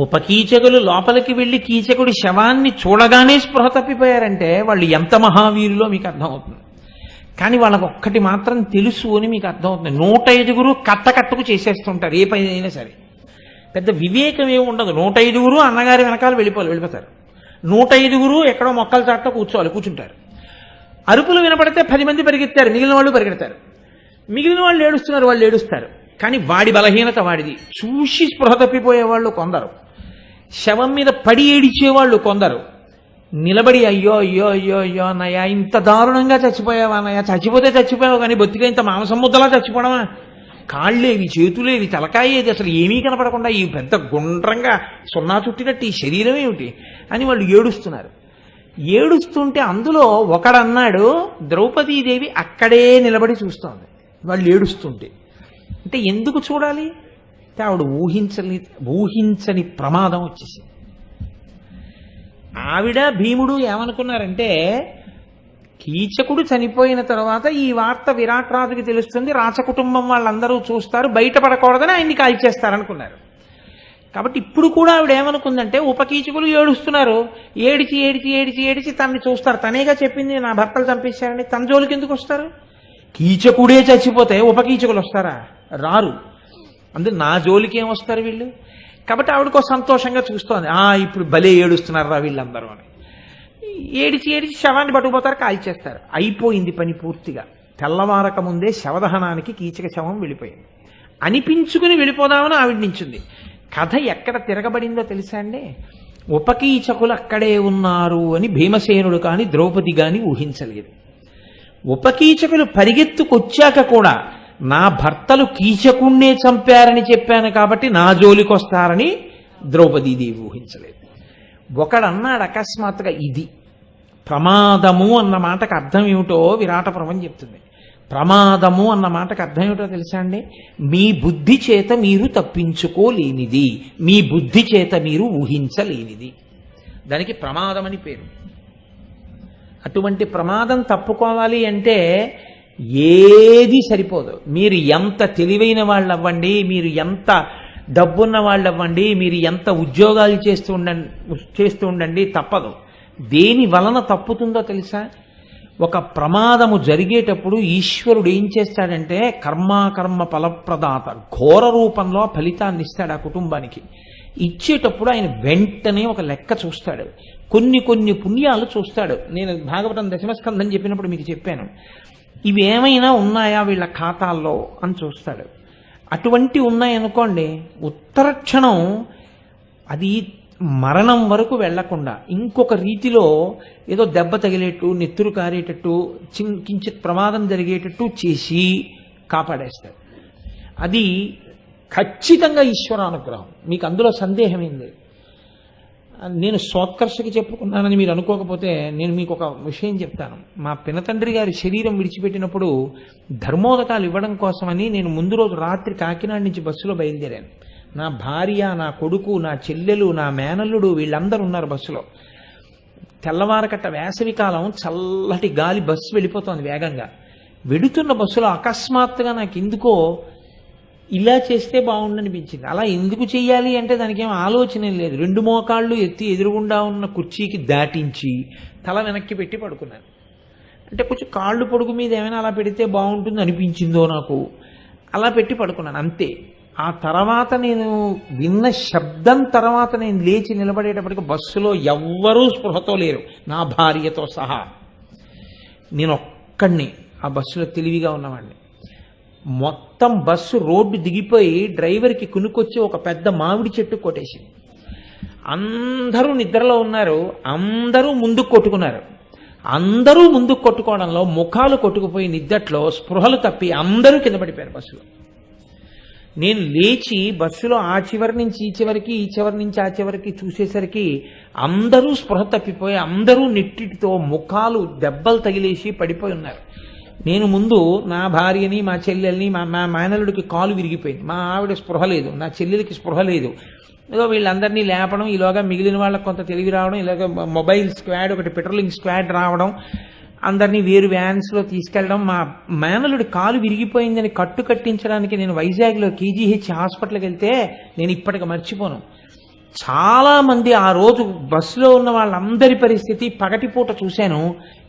ఉపకీచకులు లోపలికి వెళ్లి కీచకుడి శవాన్ని చూడగానే స్పృహ తప్పిపోయారంటే వాళ్ళు ఎంత మహావీరులో మీకు అర్థమవుతుంది. కానీ వాళ్ళకు ఒక్కటి మాత్రం తెలుసు అని మీకు అర్థమవుతుంది. 105 కట్టకట్టుకు చేసేస్తుంటారు ఏ పని అయినా సరే. పెద్ద వివేకం ఏమి ఉండదు. 105 అన్నగారి వెనకాల వెళ్ళిపోతారు. 105 ఎక్కడో మొక్కల చాట్ట కూర్చుంటారు. అరుపులు వినపడితే 10 మంది పరిగెత్తారు, మిగిలిన వాళ్ళు పరిగెడతారు. మిగిలిన వాళ్ళు ఏడుస్తున్నారు, వాళ్ళు ఏడుస్తారు. కానీ వాడి బలహీనత వాడిది. చూసి స్పృహ తప్పిపోయేవాళ్ళు కొందరు, శవం మీద పడి ఏడిచేవాళ్ళు కొందరు, నిలబడి అయ్యో అయ్యో అయ్యో అయ్యో అన్నయ్య ఇంత దారుణంగా చచ్చిపోయావా అన్నయ్య, చచ్చిపోతే చచ్చిపోయావు కానీ బొత్తిగా ఇంత మాంసం ముద్దలా చచ్చిపోవడమా, కాళ్ళేవి చేతులేవి తలకాయేది అసలు ఏమీ కనపడకుండా ఈ పెద్ద గుండ్రంగా సున్నా చుట్టినట్టు ఈ శరీరం ఏమిటి అని వాళ్ళు ఏడుస్తున్నారు. ఏడుస్తుంటే అందులో ఒకడన్నాడు ద్రౌపదీదేవి అక్కడే నిలబడి చూస్తోంది వాళ్ళు ఏడుస్తుంటే. అంటే ఎందుకు చూడాలి? ఆవిడ ఊహించని ప్రమాదం వచ్చేసింది. ఆవిడ భీముడు ఏమనుకున్నారంటే కీచకుడు చనిపోయిన తర్వాత ఈ వార్త విరాట్ రాజుకి తెలుస్తుంది, రాచకుటుంబం వాళ్ళందరూ చూస్తారు, బయటపడకూడదని ఆయన్ని కాల్చేస్తారనుకున్నారు. కాబట్టి ఇప్పుడు కూడా ఆవిడ ఏమనుకుందంటే ఉపకీచకులు ఏడుస్తున్నారు, ఏడిచి ఏడిచి ఏడిచి ఏడిచి తనని చూస్తారు. తనేగా చెప్పింది నా భర్తలు చంపేశారని. తన జోలికి ఎందుకు వస్తారు? కీచకుడే చచ్చిపోతే ఉపకీచకులు వస్తారా? రారు. అందుకు నా జోలికి ఏం వస్తారు వీళ్ళు? కాబట్టి ఆవిడకో సంతోషంగా చూస్తోంది. ఇప్పుడు భలే ఏడుస్తున్నారా వీళ్ళందరూ అని. ఏడిచి ఏడిచి శవాన్ని పట్టుకుపోతారు, కాల్చేస్తారు. అయిపోయింది పని పూర్తిగా. తెల్లవారక ముందే శవదహనానికి కీచక శవం వెళ్ళిపోయింది. అనిపించుకుని వెళ్ళిపోదామని ఆవిడ నించుంది. కథ ఎక్కడ తిరగబడిందో తెలుసా అండి? ఉపకీచకులు అక్కడే ఉన్నారు అని భీమసేనుడు కాని ద్రౌపది కాని ఊహించలేదు. ఉపకీచకులు పరిగెత్తుకొచ్చాక కూడా నా భర్తలు కీచకుణ్ణే చంపారని చెప్పాను కాబట్టి నా జోలికొస్తారని ద్రౌపదీదేవి ఊహించలేదు. ఒకడన్నాడు అకస్మాత్తుగా, ఇది ప్రమాదము అన్న మాటకు అర్థం ఏమిటో విరాటపర్వం చెప్తుంది. ప్రమాదము అన్న మాటకు అర్థం ఏమిటో తెలుసా అండి? మీ బుద్ధి చేత మీరు తప్పించుకోలేనిది, మీ బుద్ధి చేత మీరు ఊహించలేనిది, దానికి ప్రమాదం అని పేరు. అటువంటి ప్రమాదం తప్పుకోవాలి అంటే ఏది సరిపోదు. మీరు ఎంత తెలివైన వాళ్ళు అవ్వండి, మీరు ఎంత డబ్బున్న వాళ్ళు అవ్వండి, మీరు ఎంత ఉద్యోగాలు చేస్తూ ఉండండి తప్పదు. దేని వలన తప్పుతుందో తెలుసా? ఒక ప్రమాదము జరిగేటప్పుడు ఈశ్వరుడు ఏం చేస్తాడంటే కర్మాకర్మ ఫలప్రదాత, ఘోర రూపంలో ఫలితాన్ని ఇస్తాడు ఆ కుటుంబానికి. ఇచ్చేటప్పుడు ఆయన వెంటనే ఒక లెక్క చూస్తాడు, కొన్ని పుణ్యాలు చూస్తాడు. నేను భాగవతం దశమస్కంధం చెప్పినప్పుడు మీకు చెప్పాను, ఇవేమైనా ఉన్నాయా వీళ్ళ ఖాతాల్లో అని చూస్తాడు. అటువంటి ఉన్నాయనుకోండి, ఉత్తర క్షణం అది మరణం వరకు వెళ్లకుండా ఇంకొక రీతిలో ఏదో దెబ్బ తగిలేట్టు, నెత్తురు కారేటట్టు, కించిత్ ప్రమాదం జరిగేటట్టు చేసి కాపాడేస్తాడు. అది ఖచ్చితంగా ఈశ్వరానుగ్రహం, మీకు అందులో సందేహం లేదు. నేను సోత్కర్షకి చెప్పుకున్నానని మీరు అనుకోకపోతే నేను మీకు ఒక విషయం చెప్తాను. మా పినతండ్రి గారి శరీరం విడిచిపెట్టినప్పుడు ధర్మోదకాలు ఇవ్వడం కోసమని నేను ముందు రోజు రాత్రి కాకినాడ నుంచి బస్సులో బయలుదేరాను. నా భార్య, నా కొడుకు, నా చెల్లెలు, నా మేనల్లుడు వీళ్ళందరూ ఉన్నారు బస్సులో. తెల్లవారకట్ట వేసవి కాలం, చల్లటి గాలి, బస్సు వెళ్ళిపోతోంది వేగంగా. వెడుతున్న బస్సులో అకస్మాత్తుగా నాకు ఎందుకో ఇలా చేస్తే బాగుండనిపించింది. అలా ఎందుకు చెయ్యాలి అంటే దానికి ఏం ఆలోచన లేదు. 2 మోకాళ్ళు ఎత్తి ఎదురుగుండా ఉన్న కుర్చీకి దాటించి తల వెనక్కి పెట్టి పడుకున్నాను. అంటే కొంచెం కాళ్ళు పొడుగు మీద ఏమైనా అలా పెడితే బాగుంటుంది అనిపించిందో నాకు. అలా పెట్టి పడుకున్నాను అంతే. ఆ తర్వాత నేను విన్న శబ్దం తర్వాత నేను లేచి నిలబడేటప్పటికి బస్సులో ఎవ్వరూ స్పృహతో లేరు, నా భార్యతో సహా. నేను ఒక్కడిని ఆ బస్సులో తెలివిగా ఉన్నవాడిని. మొత్తం బస్సు రోడ్డు దిగిపోయి డ్రైవర్కి కునుకొచ్చి ఒక పెద్ద మామిడి చెట్టు కొట్టేసింది. అందరూ నిద్రలో ఉన్నారు, అందరూ ముందుకు కొట్టుకున్నారు. అందరూ ముందుకు కొట్టుకోవడంలో ముఖాలు కొట్టుకుపోయి నిద్దట్లో స్పృహలు తప్పి అందరూ కింద పడిపోయారు బస్సులో. నేను లేచి బస్సులో ఆ చివరి నుంచి ఈ చివరికి, ఈ చివరి నుంచి ఆ చివరికి చూసేసరికి అందరూ స్పృహ తప్పిపోయి అందరూ నెట్టిటితో ముఖాలు దెబ్బలు తగిలేసి పడిపోయి ఉన్నారు. నేను ముందు నా భార్యని, మా చెల్లెల్ని, మా మేనలుడికి కాలు విరిగిపోయింది, మా ఆవిడ స్పృహ లేదు, నా చెల్లెలకి స్పృహ లేదు. ఏదో వీళ్ళందరినీ లేపడం, ఈలోగా మిగిలిన వాళ్ళకి కొంత తెలివి రావడం, ఇలాగ మొబైల్ స్క్వాడ్, ఒకటి పెట్రోలింగ్ స్క్వాడ్ రావడం, అందరినీ వేరు వ్యాన్స్లో తీసుకెళ్ళడం. మా మేనలుడి కాలు విరిగిపోయిందని కట్టు కట్టించడానికి నేను వైజాగ్లో కేజీహెచ్ హాస్పిటల్కి వెళ్తే నేను ఇప్పటికి మర్చిపోను. చాలా మంది ఆ రోజు బస్సులో ఉన్న వాళ్ళందరి పరిస్థితి పగటిపూట చూశాను.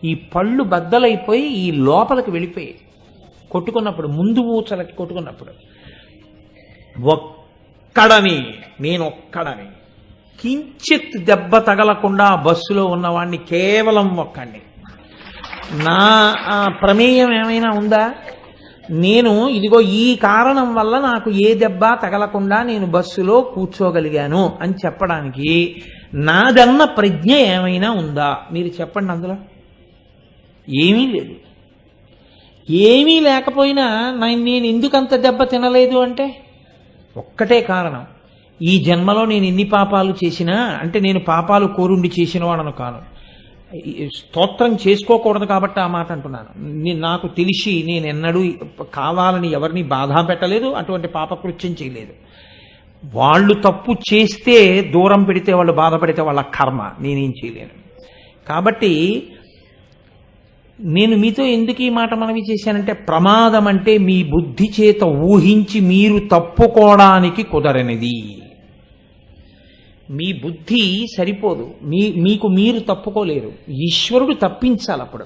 ఈ పళ్ళు బద్దలైపోయి ఈ లోపలికి వెళ్ళిపోయి కొట్టుకున్నప్పుడు, ముందు ఊచలకి కొట్టుకున్నప్పుడు నేనొక్కడని కించిత్ దెబ్బ తగలకుండా బస్సులో ఉన్నవాడిని కేవలం ఒక్కడిని. నా ప్రమేయం ఏమైనా ఉందా? నేను ఇదిగో ఈ కారణం వల్ల నాకు ఏ దెబ్బ తగలకుండా నేను బస్సులో కూర్చోగలిగాను అని చెప్పడానికి నాదన్న ప్రజ్ఞ ఏమైనా ఉందా? మీరు చెప్పండి. అందులో ఏమీ లేదు. ఏమీ లేకపోయినా నేను ఎందుకంత దెబ్బ తినలేదు అంటే ఒక్కటే కారణం. ఈ జన్మలో నేను ఎన్ని పాపాలు చేసినా, అంటే నేను పాపాలు కోరుండి చేసిన వాడను కాను, స్తోత్రం చేసుకోకూడదు కాబట్టి ఆ మాట అంటున్నాను. నాకు తెలిసి నేను ఎన్నడూ కావాలని ఎవరిని బాధ పెట్టలేదు, అటువంటి పాపకృత్యం చేయలేదు. వాళ్ళు తప్పు చేస్తే దూరం పెడితే, వాళ్ళు బాధపడితే వాళ్ళ కర్మ, నేనేం చేయలేను. కాబట్టి నేను మీతో ఎందుకు ఈ మాట మనవి చేశానంటే, ప్రమాదం అంటే మీ బుద్ధి చేత ఊహించి మీరు తప్పుకోవడానికి కుదరనిది. మీ బుద్ధి సరిపోదు, మీకు మీరు తప్పుకోలేరు. ఈశ్వరుడు తప్పించాలి. అప్పుడు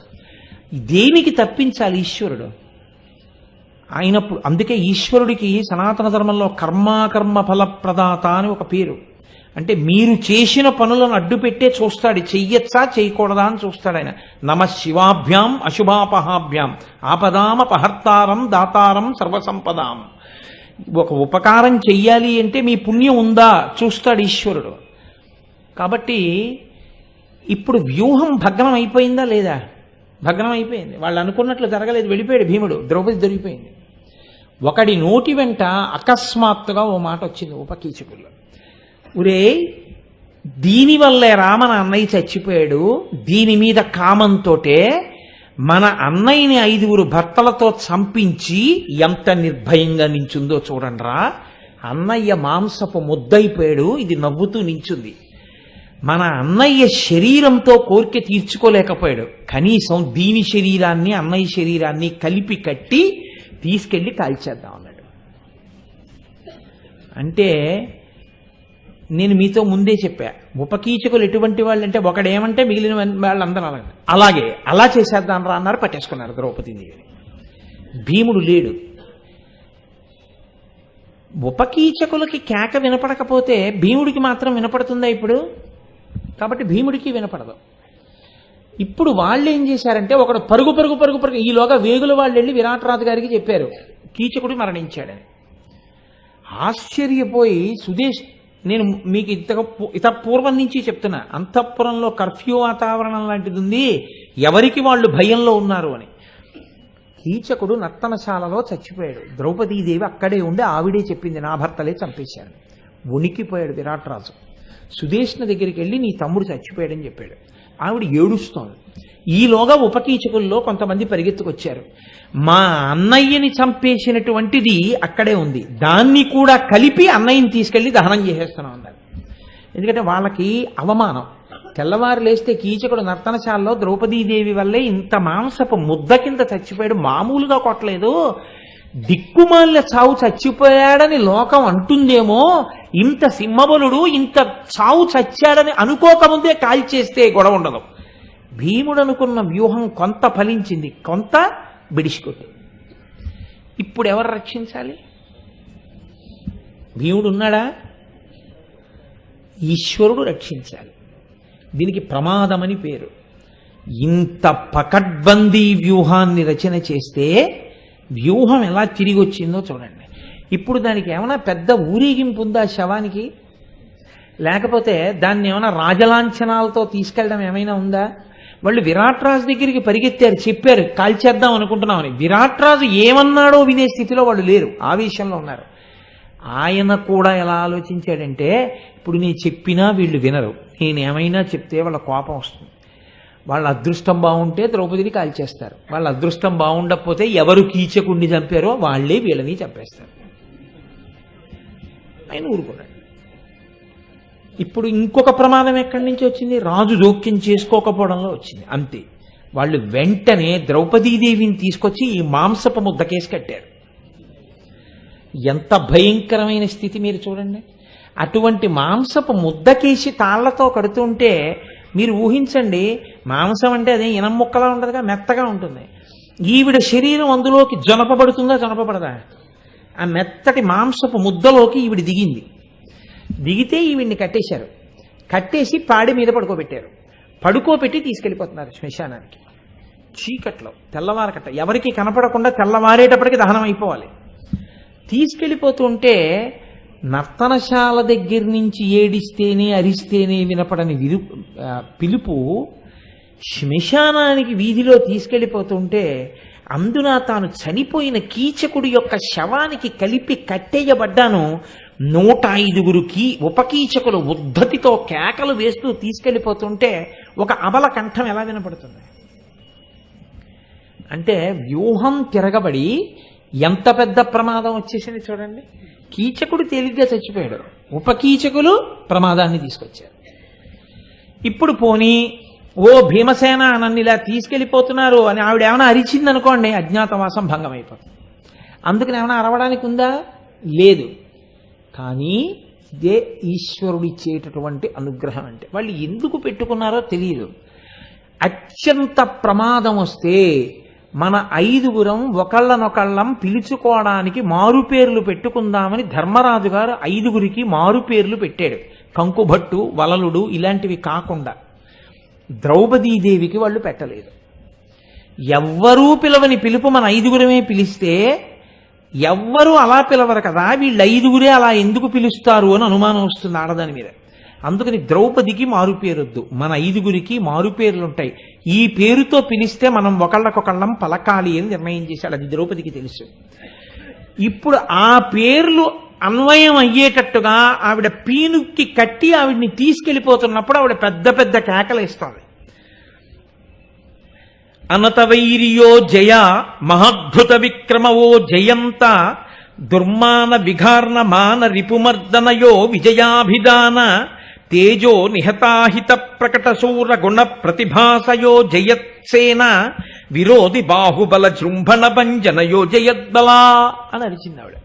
దేనికి తప్పించాలి ఈశ్వరుడు? అయినప్పుడు అందుకే ఈశ్వరుడికి సనాతన ధర్మంలో కర్మాకర్మ ఫలప్రదాత అని ఒక పేరు. అంటే మీరు చేసిన పనులను అడ్డుపెట్టే చూస్తాడు, చెయ్యొచ్చా చేయకూడదా అని చూస్తాడు ఆయన. నమ శివాభ్యాం అశుభాపహాభ్యాం ఆపదామపహర్తారం దాతారం సర్వసంపదాం. ఒక ఉపకారం చెయ్యాలి అంటే మీ పుణ్యం ఉందా చూస్తాడు ఈశ్వరుడు. కాబట్టి ఇప్పుడు వ్యూహం భగ్నం అయిపోయిందా లేదా? భగ్నం అయిపోయింది. వాళ్ళు అనుకున్నట్లు జరగలేదు, వెళ్ళిపోయాడు భీముడు, ద్రౌపది దొరికిపోయింది. ఒకడి నోటి వెంట అకస్మాత్తుగా ఓ మాట వచ్చింది ఉపకీచకుల్లో, ఒరే దీనివల్లే రామన అన్నయ్య చచ్చిపోయాడు, దీని మీద కామంతోటే మన అన్నయ్యని 5 భర్తలతో చంపించి ఎంత నిర్భయంగా నించుందో చూడండిరా. అన్నయ్య మాంసపు ముద్దయిపోయాడు, ఇది నవ్వుతూ నించుంది. మన అన్నయ్య శరీరంతో కోరిక తీర్చుకోలేకపోయాడు, కనీసం దీని శరీరాన్ని అన్నయ్య శరీరాన్ని కలిపి కట్టి తీసుకెళ్లి కాల్చేద్దాం అన్నాడు. అంటే నేను మీతో ముందే చెప్పా, ఉపకీచకులు ఎటువంటి వాళ్ళు అంటే ఒకడేమంటే మిగిలిన వాళ్ళందరూ అలాగే అలా చేసేద్దాం రా అన్నారు, పట్టేసుకున్నారు ద్రౌపదీదేవిని. భీముడు లేడు. ఉపకీచకులకి కేక వినపడకపోతే భీముడికి మాత్రం వినపడుతుందా ఇప్పుడు? కాబట్టి భీముడికి వినపడదు. ఇప్పుడు వాళ్ళు ఏం చేశారంటే, ఒకడు పరుగు పరుగు పరుగు పరుగు, ఈలోగా వేగుల వాళ్ళు వెళ్ళి విరాటరాజు గారికి చెప్పారు కీచకుడు మరణించాడని. ఆశ్చర్యపోయి సుదేశ్, నేను మీకు ఇత పూర్వం నుంచి చెప్తున్నా, అంతఃపురంలో కర్ఫ్యూ వాతావరణం లాంటిది ఉంది, ఎవరికి వాళ్ళు భయంలో ఉన్నారు అని. కీచకుడు నర్తనశాలలో చచ్చిపోయాడు, ద్రౌపదీదేవి అక్కడే ఉండి ఆవిడే చెప్పింది నా భర్తలే చంపేశారు. ఉనికిపోయాడు విరాటరాజు. సుదేష్ణ దగ్గరికి వెళ్ళి నీ తమ్ముడు చచ్చిపోయాడని చెప్పాడు. ఆవిడ ఏడుస్తోంది. ఈలోగా ఉపకీచకుల్లో కొంతమంది పరిగెత్తుకొచ్చారు. మా అన్నయ్యని చంపేసినటువంటిది అక్కడే ఉంది, దాన్ని కూడా కలిపి అన్నయ్యని తీసుకెళ్లి దహనం చేసేస్తున్నాం అన్నారు. ఎందుకంటే వాళ్ళకి అవమానం. తెల్లవారు లేస్తే కీచకుడు నర్తనశాలలో ద్రౌపదీదేవి వల్లే ఇంత మాంసపు ముద్ద కింద చచ్చిపోయాడు, మామూలుగా కొట్టలేదు, దిక్కుమాలిన చావు చచ్చిపోయాడని లోకం అంటుందేమో, ఇంత సింహబలుడు ఇంత చావు చచ్చాడని అనుకోకముందే కాల్చేస్తే గొడవ ఉండదు. భీముడు అనుకున్న వ్యూహం కొంత ఫలించింది, కొంత బిడిసికొట్టింది. ఇప్పుడు ఎవరు రక్షించాలి? భీముడు ఉన్నాడా? ఈశ్వరుడు రక్షించాలి. దీనికి ప్రమాదమని పేరు. ఇంత పకడ్బందీ వ్యూహాన్ని రచన చేస్తే వ్యూహం ఎలా తిరిగి వచ్చిందో చూడండి. ఇప్పుడు దానికి ఏమైనా పెద్ద ఊరేగింపు ఉందా శవానికి? లేకపోతే దాన్ని ఏమైనా రాజలాంఛనాలతో తీసుకెళ్ళడం ఏమైనా ఉందా? వాళ్ళు విరాట్ రాజు దగ్గరికి పరిగెత్తారు, చెప్పారు కాల్చేద్దాం అనుకుంటున్నామని. విరాట్ రాజు ఏమన్నాడో వినే స్థితిలో వాళ్ళు లేరు, ఆవేశంలో ఉన్నారు. ఆయన కూడా ఎలా ఆలోచించాడంటే, ఇప్పుడు నేను చెప్పినా వీళ్ళు వినరు, నేనేమైనా చెప్తే వాళ్ళ కోపం వస్తుంది, వాళ్ళ అదృష్టం బాగుంటే ద్రౌపదిని కాల్చేస్తారు, వాళ్ళ అదృష్టం బాగుండకపోతే ఎవరు కీచకుడిని చంపారో వాళ్లే వీళ్ళని చంపేస్తారు. ఆయన ఊరుకున్నాడు. ఇప్పుడు ఇంకొక ప్రమాదం ఎక్కడి నుంచి వచ్చింది? రాజు జోక్యం చేసుకోకపోవడంలో వచ్చింది. అంతే. వాళ్ళు వెంటనే ద్రౌపదీదేవిని తీసుకొచ్చి ఈ మాంసపు ముద్ద కేసు కట్టారు. ఎంత భయంకరమైన స్థితి మీరు చూడండి. అటువంటి మాంసపు ముద్దకేసి తాళ్లతో కడుతుంటే మీరు ఊహించండి, మాంసం అంటే అదే ఇనం ముక్కలా ఉండదుగా, మెత్తగా ఉంటుంది. ఈవిడ శరీరం అందులోకి జొనపబడుతుందా, జొనపబడదా? ఆ మెత్తటి మాంసపు ముద్దలోకి ఈవిడ దిగింది. దిగితే ఈవిడ్ని కట్టేశారు. కట్టేసి పాడి మీద పడుకోబెట్టారు. పడుకోబెట్టి తీసుకెళ్ళిపోతున్నారు శ్మశానానికి. చీకట్లో తెల్లవారకట్ట, ఎవరికి కనపడకుండా తెల్లవారేటప్పటికి దహనం అయిపోవాలి. తీసుకెళ్ళిపోతుంటే నర్తనశాల దగ్గర నుంచి ఏడిస్తేనే అరిస్తేనే వినపడని పిలుపు శ్మశానానికి వీధిలో తీసుకెళ్ళిపోతుంటే అందున తాను చనిపోయిన కీచకుడి యొక్క శవానికి కలిపి కట్టేయబడ్డాను 105 ఉపకీచకులు ఉద్ధతితో కేకలు వేస్తూ తీసుకెళ్ళిపోతుంటే ఒక అబల కంఠం ఎలా వినపడుతుంది? అంటే వ్యూహం తిరగబడి ఎంత పెద్ద ప్రమాదం వచ్చేసింది చూడండి. కీచకుడు తేలిగ్గా చచ్చిపోయాడు, ఉపకీచకులు ప్రమాదాన్ని తీసుకొచ్చారు. ఇప్పుడు పోనీ ఓ భీమసేన నన్ను ఇలా తీసుకెళ్ళిపోతున్నారు అని ఆవిడ ఏమైనా అరిచింది అనుకోండి, అజ్ఞాతవాసం భంగం అయిపోతుంది. అందుకని ఏమైనా అరవడానికి ఉందా? లేదు. కానీ ఇదే ఈశ్వరుడు ఇచ్చేటటువంటి అనుగ్రహం. అంటే వాళ్ళు ఎందుకు పెట్టుకున్నారో తెలియదు. అత్యంత ప్రమాదం వస్తే మన 5గురం ఒకళ్ళనొకళ్ళం పిలుచుకోవడానికి మారుపేర్లు పెట్టుకుందామని ధర్మరాజు గారు 5గురికి మారుపేర్లు పెట్టాడు. కంకుభట్టు, వలలుడు ఇలాంటివి కాకుండా ద్రౌపదీదేవికి వాళ్ళు పెట్టలేదు. ఎవ్వరూ పిలవని పిలుపు మన 5గురమే పిలిస్తే ఎవ్వరూ అలా పిలవరు కదా, వీళ్ళు 5గురే అలా ఎందుకు పిలుస్తారు అని అనుమానం వస్తుంది ఆడదాని మీద. అందుకని ద్రౌపదికి మారుపేరొద్దు, మన 5గురికి మారుపేర్లుంటాయి, ఈ పేరుతో పిలిస్తే మనం ఒకళ్ళకొకళ్ళం పలకాలి అని నిర్ణయం చేశాడు. అది ద్రౌపదికి తెలుసు. ఇప్పుడు ఆ పేర్లు అన్వయం అయ్యేటట్టుగా ఆవిడ పీనుకి కట్టి ఆవిడ్ని తీసుకెళ్ళిపోతున్నప్పుడు ఆవిడ పెద్ద పెద్ద కేకలేస్తోంది. అనతవైర్యో జయ మహద్భుత విక్రమవో జయంత దుర్మాన విఘార్ణ మాన రిపుమర్దనయో విజయాభిదాన తేజో నిహతాహిత ప్రకట శూర గుణ ప్రతిభాసయో జయత్సేన విరోధి బాహుబల జృంభణ భంజనయో జయద్బలా అని అరిచింది ఆవిడ.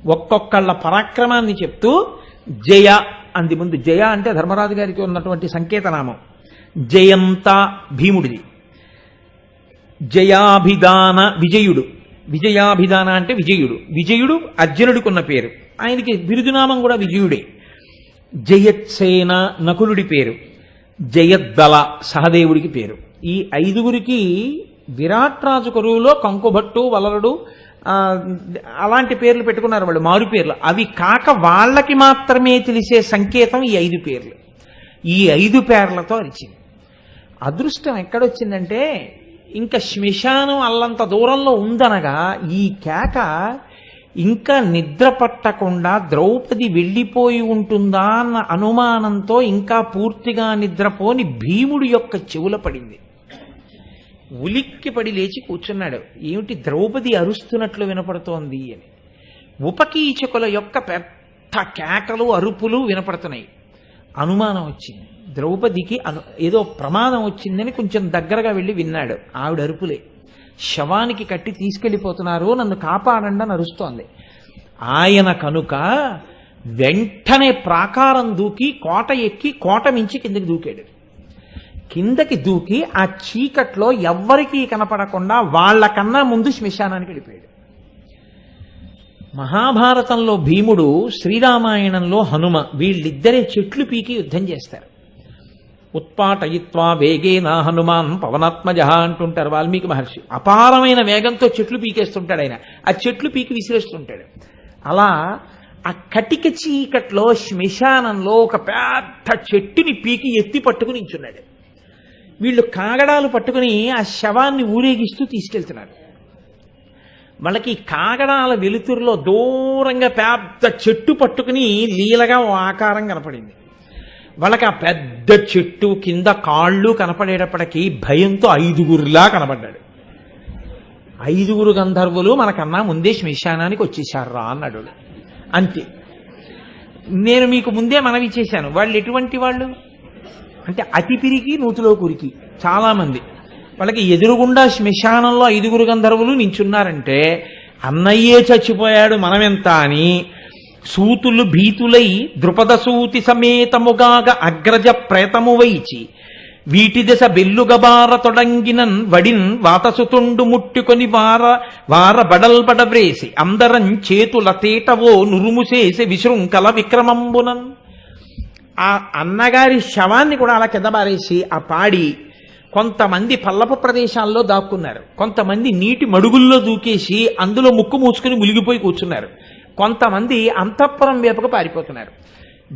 ఒక్కొక్కళ్ళ పరాక్రమాన్ని చెప్తూ జయ అంది. ముందు జయ అంటే ధర్మరాజు గారికి ఉన్నటువంటి సంకేతనామం. జయంత భీముడిది. జయాభిదాన విజయుడు. విజయాభిదాన అంటే విజయుడు. విజయుడు అర్జునుడికి ఉన్న పేరు, ఆయనకి బిరుదునామం కూడా విజయుడే. జయత్సేన నకులుడి పేరు. జయద్బల సహదేవుడికి పేరు. ఈ 5గురికి విరాట్ రాజు కొరువులో కంకుభట్టు, వలలుడు అలాంటి పేర్లు పెట్టుకున్నారు వాళ్ళు, మారు పేర్లు. అవి కాక వాళ్ళకి మాత్రమే తెలిసే సంకేతం ఈ 5 పేర్లు. ఈ 5 పేర్లతో అరిచింది. అదృష్టం ఎక్కడొచ్చిందంటే ఇంకా శ్మశానం అల్లంత దూరంలో ఉందనగా ఈ కేక ఇంకా నిద్ర పట్టకుండా ద్రౌపది వెళ్ళిపోయి ఉంటుందా అన్న అనుమానంతో ఇంకా పూర్తిగా నిద్రపోని భీముడి యొక్క చెవుల పడింది. ఉలిక్కిపడి లేచి కూర్చున్నాడు. ఏమిటి ద్రౌపది అరుస్తున్నట్లు వినపడుతోంది అని. ఉపకీచకుల యొక్క పెద్ద కేకలు అరుపులు వినపడుతున్నాయి. అనుమానం వచ్చింది ద్రౌపదికి. ఏదో ప్రమాదం వచ్చిందని కొంచెం దగ్గరగా వెళ్ళి విన్నాడు. ఆవిడ అరుపులే. శవానికి కట్టి తీసుకెళ్లిపోతున్నారు, నన్ను కాపాడండి అని అరుస్తోంది. ఆయన కనుక వెంటనే ప్రాకారం దూకి కోట ఎక్కి కోట మించి కిందకి దూకాడు. కిందకి దూకి ఆ చీకట్లో ఎవ్వరికీ కనపడకుండా వాళ్ళకన్నా ముందు శ్మశానానికి వెళ్ళిపోయాడు. మహాభారతంలో భీముడు, శ్రీరామాయణంలో హనుమ, వీళ్ళిద్దరే చెట్లు పీకి యుద్ధం చేస్తారు. ఉత్పాటయిత్వా వేగేన హనుమాన్ పవనాత్మజ అంటుంటారు వాల్మీకి మహర్షి. అపారమైన వేగంతో చెట్లు పీకేస్తుంటాడు ఆయన. ఆ చెట్లు పీకి విసిరేస్తుంటాడు. అలా ఆ కటిక చీకట్లో శ్మశానంలో ఒక పెద్ద చెట్టుని పీకి ఎత్తి పట్టుకుని నించున్నాడు. వీళ్ళు కాగడాలు పట్టుకుని ఆ శవాన్ని ఊరేగిస్తూ తీసుకెళ్తున్నారు. వాళ్ళకి కాగడాల వెలుతురులో దూరంగా పెద్ద చెట్టు పట్టుకుని లీలగా ఓ ఆకారం కనపడింది. వాళ్ళకి ఆ పెద్ద చెట్టు కింద కాళ్ళు కనపడేటప్పటికీ భయంతో 5గురులా కనపడ్డాడు. 5గురు గంధర్వులు మనకన్నా ముందే శ్మశానానికి వచ్చేశారా అన్నాడు. అంతే. నేను మీకు ముందే మనవి చేశాను, వాళ్ళు ఎటువంటి వాళ్ళు అంటే అతి పిరికి నూతిలో కురికి. చాలామంది వాళ్ళకి ఎదురుగుండా శ్మశానంలో 5గురు గంధర్వులు నించున్నారంటే అన్నయ్యే చచ్చిపోయాడు మనమెంత అని సూతులు భీతులై ద్రుపదసూతి సమేతముగాగ అగ్రజ ప్రేతము వైచి వీటి దశ బెల్లుగబార తొడంగినన్ వడిన్ వాతసుతుండు ముట్టుకొని వార బడల్బడవ్రేసి అందరం చేతుల తేటవో నురుముసేసి విశృంఖల విక్రమంబునన్. ఆ అన్నగారి శవాన్ని కూడా అలా కిందబారేసి ఆ పాడి కొంతమంది పల్లపు ప్రదేశాల్లో దాక్కున్నారు. కొంతమంది నీటి మడుగుల్లో దూకేసి అందులో ముక్కు మూసుకుని మునిగిపోయి కూర్చున్నారు. కొంతమంది అంతఃపురం వైపుకు పారిపోతున్నారు.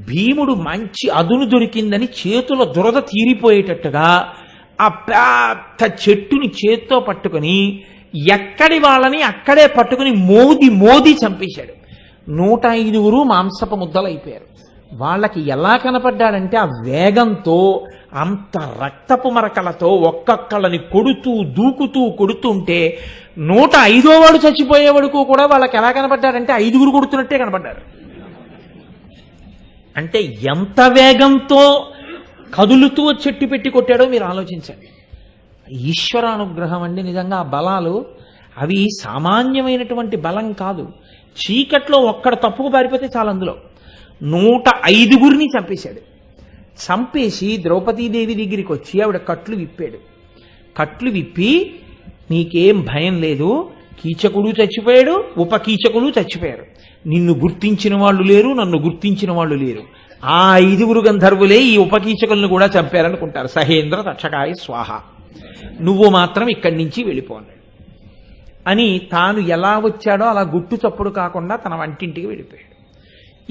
భీముడు మంచి అదును దొరికిందని చేతుల దురద తీరిపోయేటట్టుగా ఆ పెద్ద చెట్టుని చేత్తో పట్టుకుని ఎక్కడి వాళ్ళని అక్కడే పట్టుకుని మోది చంపేశాడు. 105 మాంసపు ముద్దలు అయిపోయారు. వాళ్ళకి ఎలా కనపడ్డాడంటే ఆ వేగంతో అంత రక్తపు మరకలతో ఒక్కొక్కళ్ళని దూకుతూ కొడుతుంటే 105వ వాడు చచ్చిపోయేవాడుకు కూడా వాళ్ళకి ఎలా కనపడ్డాడంటే 5గురు కొడుతున్నట్టే కనపడ్డారు. అంటే ఎంత వేగంతో కదులుతూ చెట్టు పెట్టి కొట్టాడో మీరు ఆలోచించండి. ఈశ్వరానుగ్రహం అండి నిజంగా. ఆ బలాలు అవి సామాన్యమైనటువంటి బలం కాదు. చీకట్లో ఒక్కడ తప్పుకు పారిపోతే చాలా అందులో 105గురిని చంపేశాడు. చంపేసి ద్రౌపదీదేవి దగ్గరికి వచ్చి ఆవిడ కట్లు విప్పాడు. కట్లు విప్పి నీకేం భయం లేదు, కీచకుడు చచ్చిపోయాడు, ఉపకీచకులు చచ్చిపోయారు, నిన్ను గుర్తించిన వాళ్ళు లేరు, నన్ను గుర్తించిన వాళ్ళు లేరు, ఆ 5గురు గంధర్వులే ఈ ఉపకీచకులను కూడా చంపారనుకుంటారు. సహేంద్ర తక్షకాయ స్వాహ, నువ్వు మాత్రం ఇక్కడి నుంచి వెళ్ళిపోన్నాడు అని తాను ఎలా వచ్చాడో అలా గుట్టు చప్పుడు కాకుండా తన వంటింటికి వెళ్ళిపోయాడు.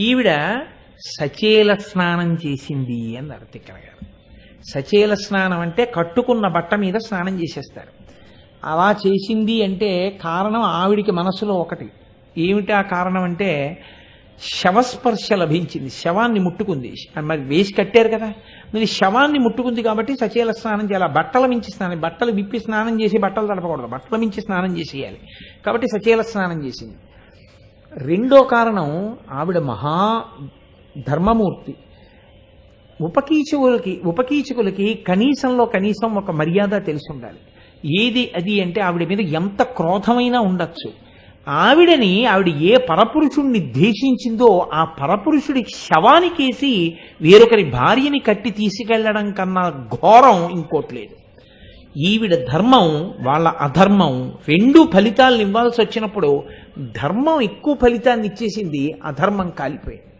ఈవిడ సచేల స్నానం చేసింది అన్నారు తిక్కన గారు. సచేల స్నానం అంటే కట్టుకున్న బట్ట మీద స్నానం చేసేస్తారు. అలా చేసింది అంటే కారణం ఆవిడికి మనసులో ఒకటి. ఏమిటి ఆ కారణం అంటే శవస్పర్శ లభించింది. శవాన్ని ముట్టుకుంది. మరి వేసి కట్టారు కదా, మరి శవాన్ని ముట్టుకుంది కాబట్టి సచేల స్నానం చేయాలి. బట్టల మించి స్నానం, బట్టలు విప్పి స్నానం చేసి బట్టలు తడపకూడదు, బట్టల మించి స్నానం చేసేయాలి. కాబట్టి సచేల స్నానం చేసింది. రెండో కారణం ఆవిడ మహా ధర్మమూర్తి. ఉపకీచకులకి కనీసంలో కనీసం ఒక మర్యాద తెలిసి ఉండాలి. ఏది అది అంటే ఆవిడ మీద ఎంత క్రోధమైనా ఉండొచ్చు. ఆవిడ ఏ పరపురుషుణ్ణి ద్వేషించిందో ఆ పరపురుషుడి శవానికేసి వేరొకరి భార్యని కట్టి తీసుకెళ్లడం కన్నా ఘోరం ఇంకోటి లేదు. ఈవిడ ధర్మం, వాళ్ళ అధర్మం రెండు ఫలితాలను ఇవ్వాల్సి వచ్చినప్పుడు ధర్మం ఎక్కువ ఫలితాన్ని ఇచ్చేసింది, అధర్మం కాలిపోయింది.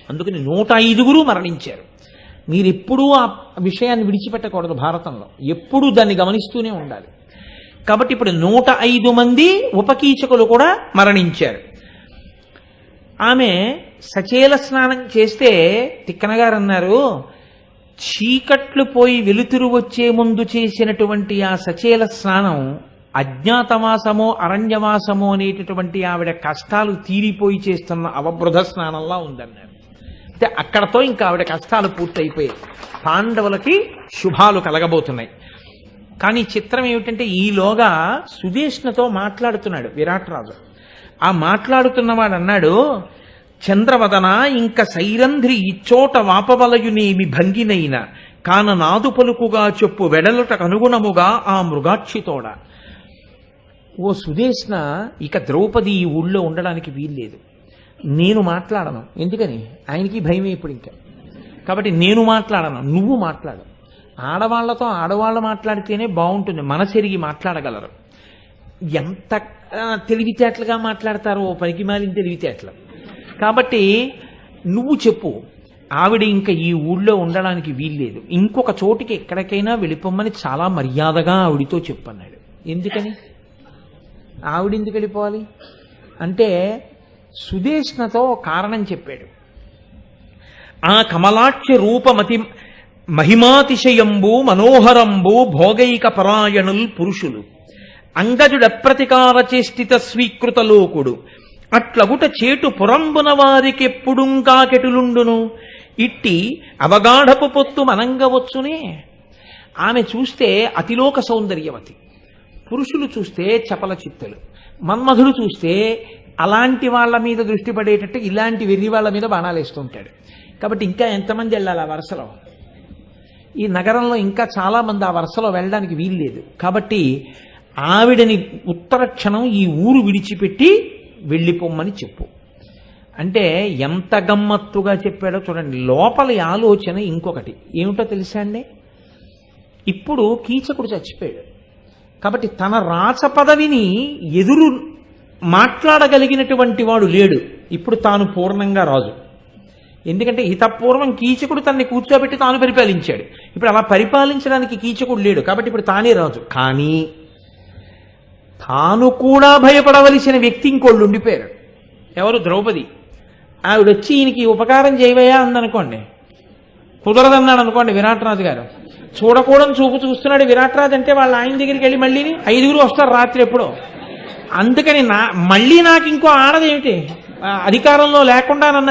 అందుకని 105గురు మరణించారు. మీరెప్పుడూ ఆ విషయాన్ని విడిచిపెట్టకూడదు. భారతంలో ఎప్పుడూ దాన్ని గమనిస్తూనే ఉండాలి. కాబట్టి ఇప్పుడు 105 మంది ఉపకీచకులు కూడా మరణించారు. ఆమె సచేల స్నానం చేస్తే తిక్కనగారు అన్నారు, చీకట్లు పోయి వెలుతురు వచ్చే ముందు చేసినటువంటి ఆ సచేల స్నానం అజ్ఞాతవాసమో అరణ్యవాసమో అనేటటువంటి ఆవిడ కష్టాలు తీరిపోయి చేస్తున్న అవబృధ స్నానంలా ఉందన్నారు. అంటే అక్కడతో ఇంకా ఆవిడ కష్టాలు పూర్తయిపోయాయి. పాండవులకి శుభాలు కలగబోతున్నాయి. కానీ చిత్రం ఏమిటంటే ఈలోగా సుదేష్ణతో మాట్లాడుతున్నాడు విరాట్రాజు. ఆ మాట్లాడుతున్నవాడు అన్నాడు, చంద్రవదన ఇంక సైరంధ్రి ఇచ్చోట వాపవలయునేమి భంగినైన కాన నాదు పలుకుగా చెప్పు వెడలుటకు అనుగుణముగా ఆ మృగాక్షితోడ. ఓ సుదేష్ణ, ఇక ద్రౌపది ఈ ఊళ్ళో ఉండడానికి వీల్లేదు. నేను మాట్లాడను. ఎందుకని? ఆయనకి భయమే ఇప్పుడు ఇంకా. కాబట్టి నేను మాట్లాడను, నువ్వు మాట్లాడు. ఆడవాళ్లతో ఆడవాళ్ళు మాట్లాడితేనే బాగుంటుంది, మనసెరిగి మాట్లాడగలరు. ఎంత తెలివితేటలుగా మాట్లాడతారో పనికి మాలిన తెలివితేటలు. కాబట్టి నువ్వు చెప్పు, ఆవిడ ఇంకా ఈ ఊళ్ళో ఉండడానికి వీల్లేదు, ఇంకొక చోటికి ఎక్కడికైనా వెళ్ళిపోమ్మని చాలా మర్యాదగా ఆవిడితో చెప్పన్నాడు. ఎందుకని? ఆవిడెందుకు వెళ్ళిపోవాలి అంటే సుదేష్ణతో కారణం చెప్పాడు. ఆ కమలాక్ష రూపమతి మహిమాతిశయంబు మనోహరంబు భోగైక పరాయణుల్ పురుషులు అంగజుడప్రతికార చేష్టిత స్వీకృత లోకుడు అట్లగుట చేటు పురంబున వారికెప్పుడుంకాకెటులుండును ఇట్టి అవగాఢపు పొత్తు మనంగవచ్చునే. ఆమె చూస్తే అతిలోక సౌందర్యవతి, పురుషులు చూస్తే చపల చిత్తలు, మన్మధుడు చూస్తే అలాంటి వాళ్ళ మీద దృష్టి పడేటట్టు ఇలాంటి వెర్రి వాళ్ళ మీద బాణాలు వేస్తుంటాడు. కాబట్టి ఇంకా ఎంతమంది వెళ్ళాలి ఆ వరుసలో? ఈ నగరంలో ఇంకా చాలా మంది ఆ వరుసలో వెళ్ళడానికి వీల్లేదు. కాబట్టి ఆవిడని ఉత్తర క్షణం ఈ ఊరు విడిచిపెట్టి వెళ్ళిపోమ్మని చెప్పు అంటే ఎంత గమ్మత్తుగా చెప్పాడో చూడండి. లోపలి ఆలోచన ఇంకొకటి ఏమిటో తెలుసా అండి? ఇప్పుడు కీచకుడు చచ్చిపోయాడు కాబట్టి తన రాచ పదవిని ఎదురు మాట్లాడగలిగినటువంటి వాడు లేడు. ఇప్పుడు తాను పూర్ణంగా రాజు. ఎందుకంటే హితపూర్వం కీచకుడు తనని కూర్చోబెట్టి తాను పరిపాలించాడు. ఇప్పుడు అలా పరిపాలించడానికి కీచకుడు లేడు కాబట్టి ఇప్పుడు తానే రాజు. కానీ తాను కూడా భయపడవలసిన వ్యక్తి ఇంకోళ్ళు ఉండిపోయారు. ఎవరు? ద్రౌపది. ఆవిడొచ్చి ఈయనకి ఉపకారం చేయవయా అందనుకోండి, కుదరదన్నాడు అనుకోండి విరాట్రాజు గారు. చూడకూడని చూపు చూస్తున్నాడు విరాట్రాజు అంటే వాళ్ళ ఆయన దగ్గరికి వెళ్ళి మళ్ళీ 5 వస్తారు రాత్రి ఎప్పుడో. అందుకని మళ్ళీ నాకు ఇంకో ఆడదేమిటి అధికారంలో లేకుండా నన్ను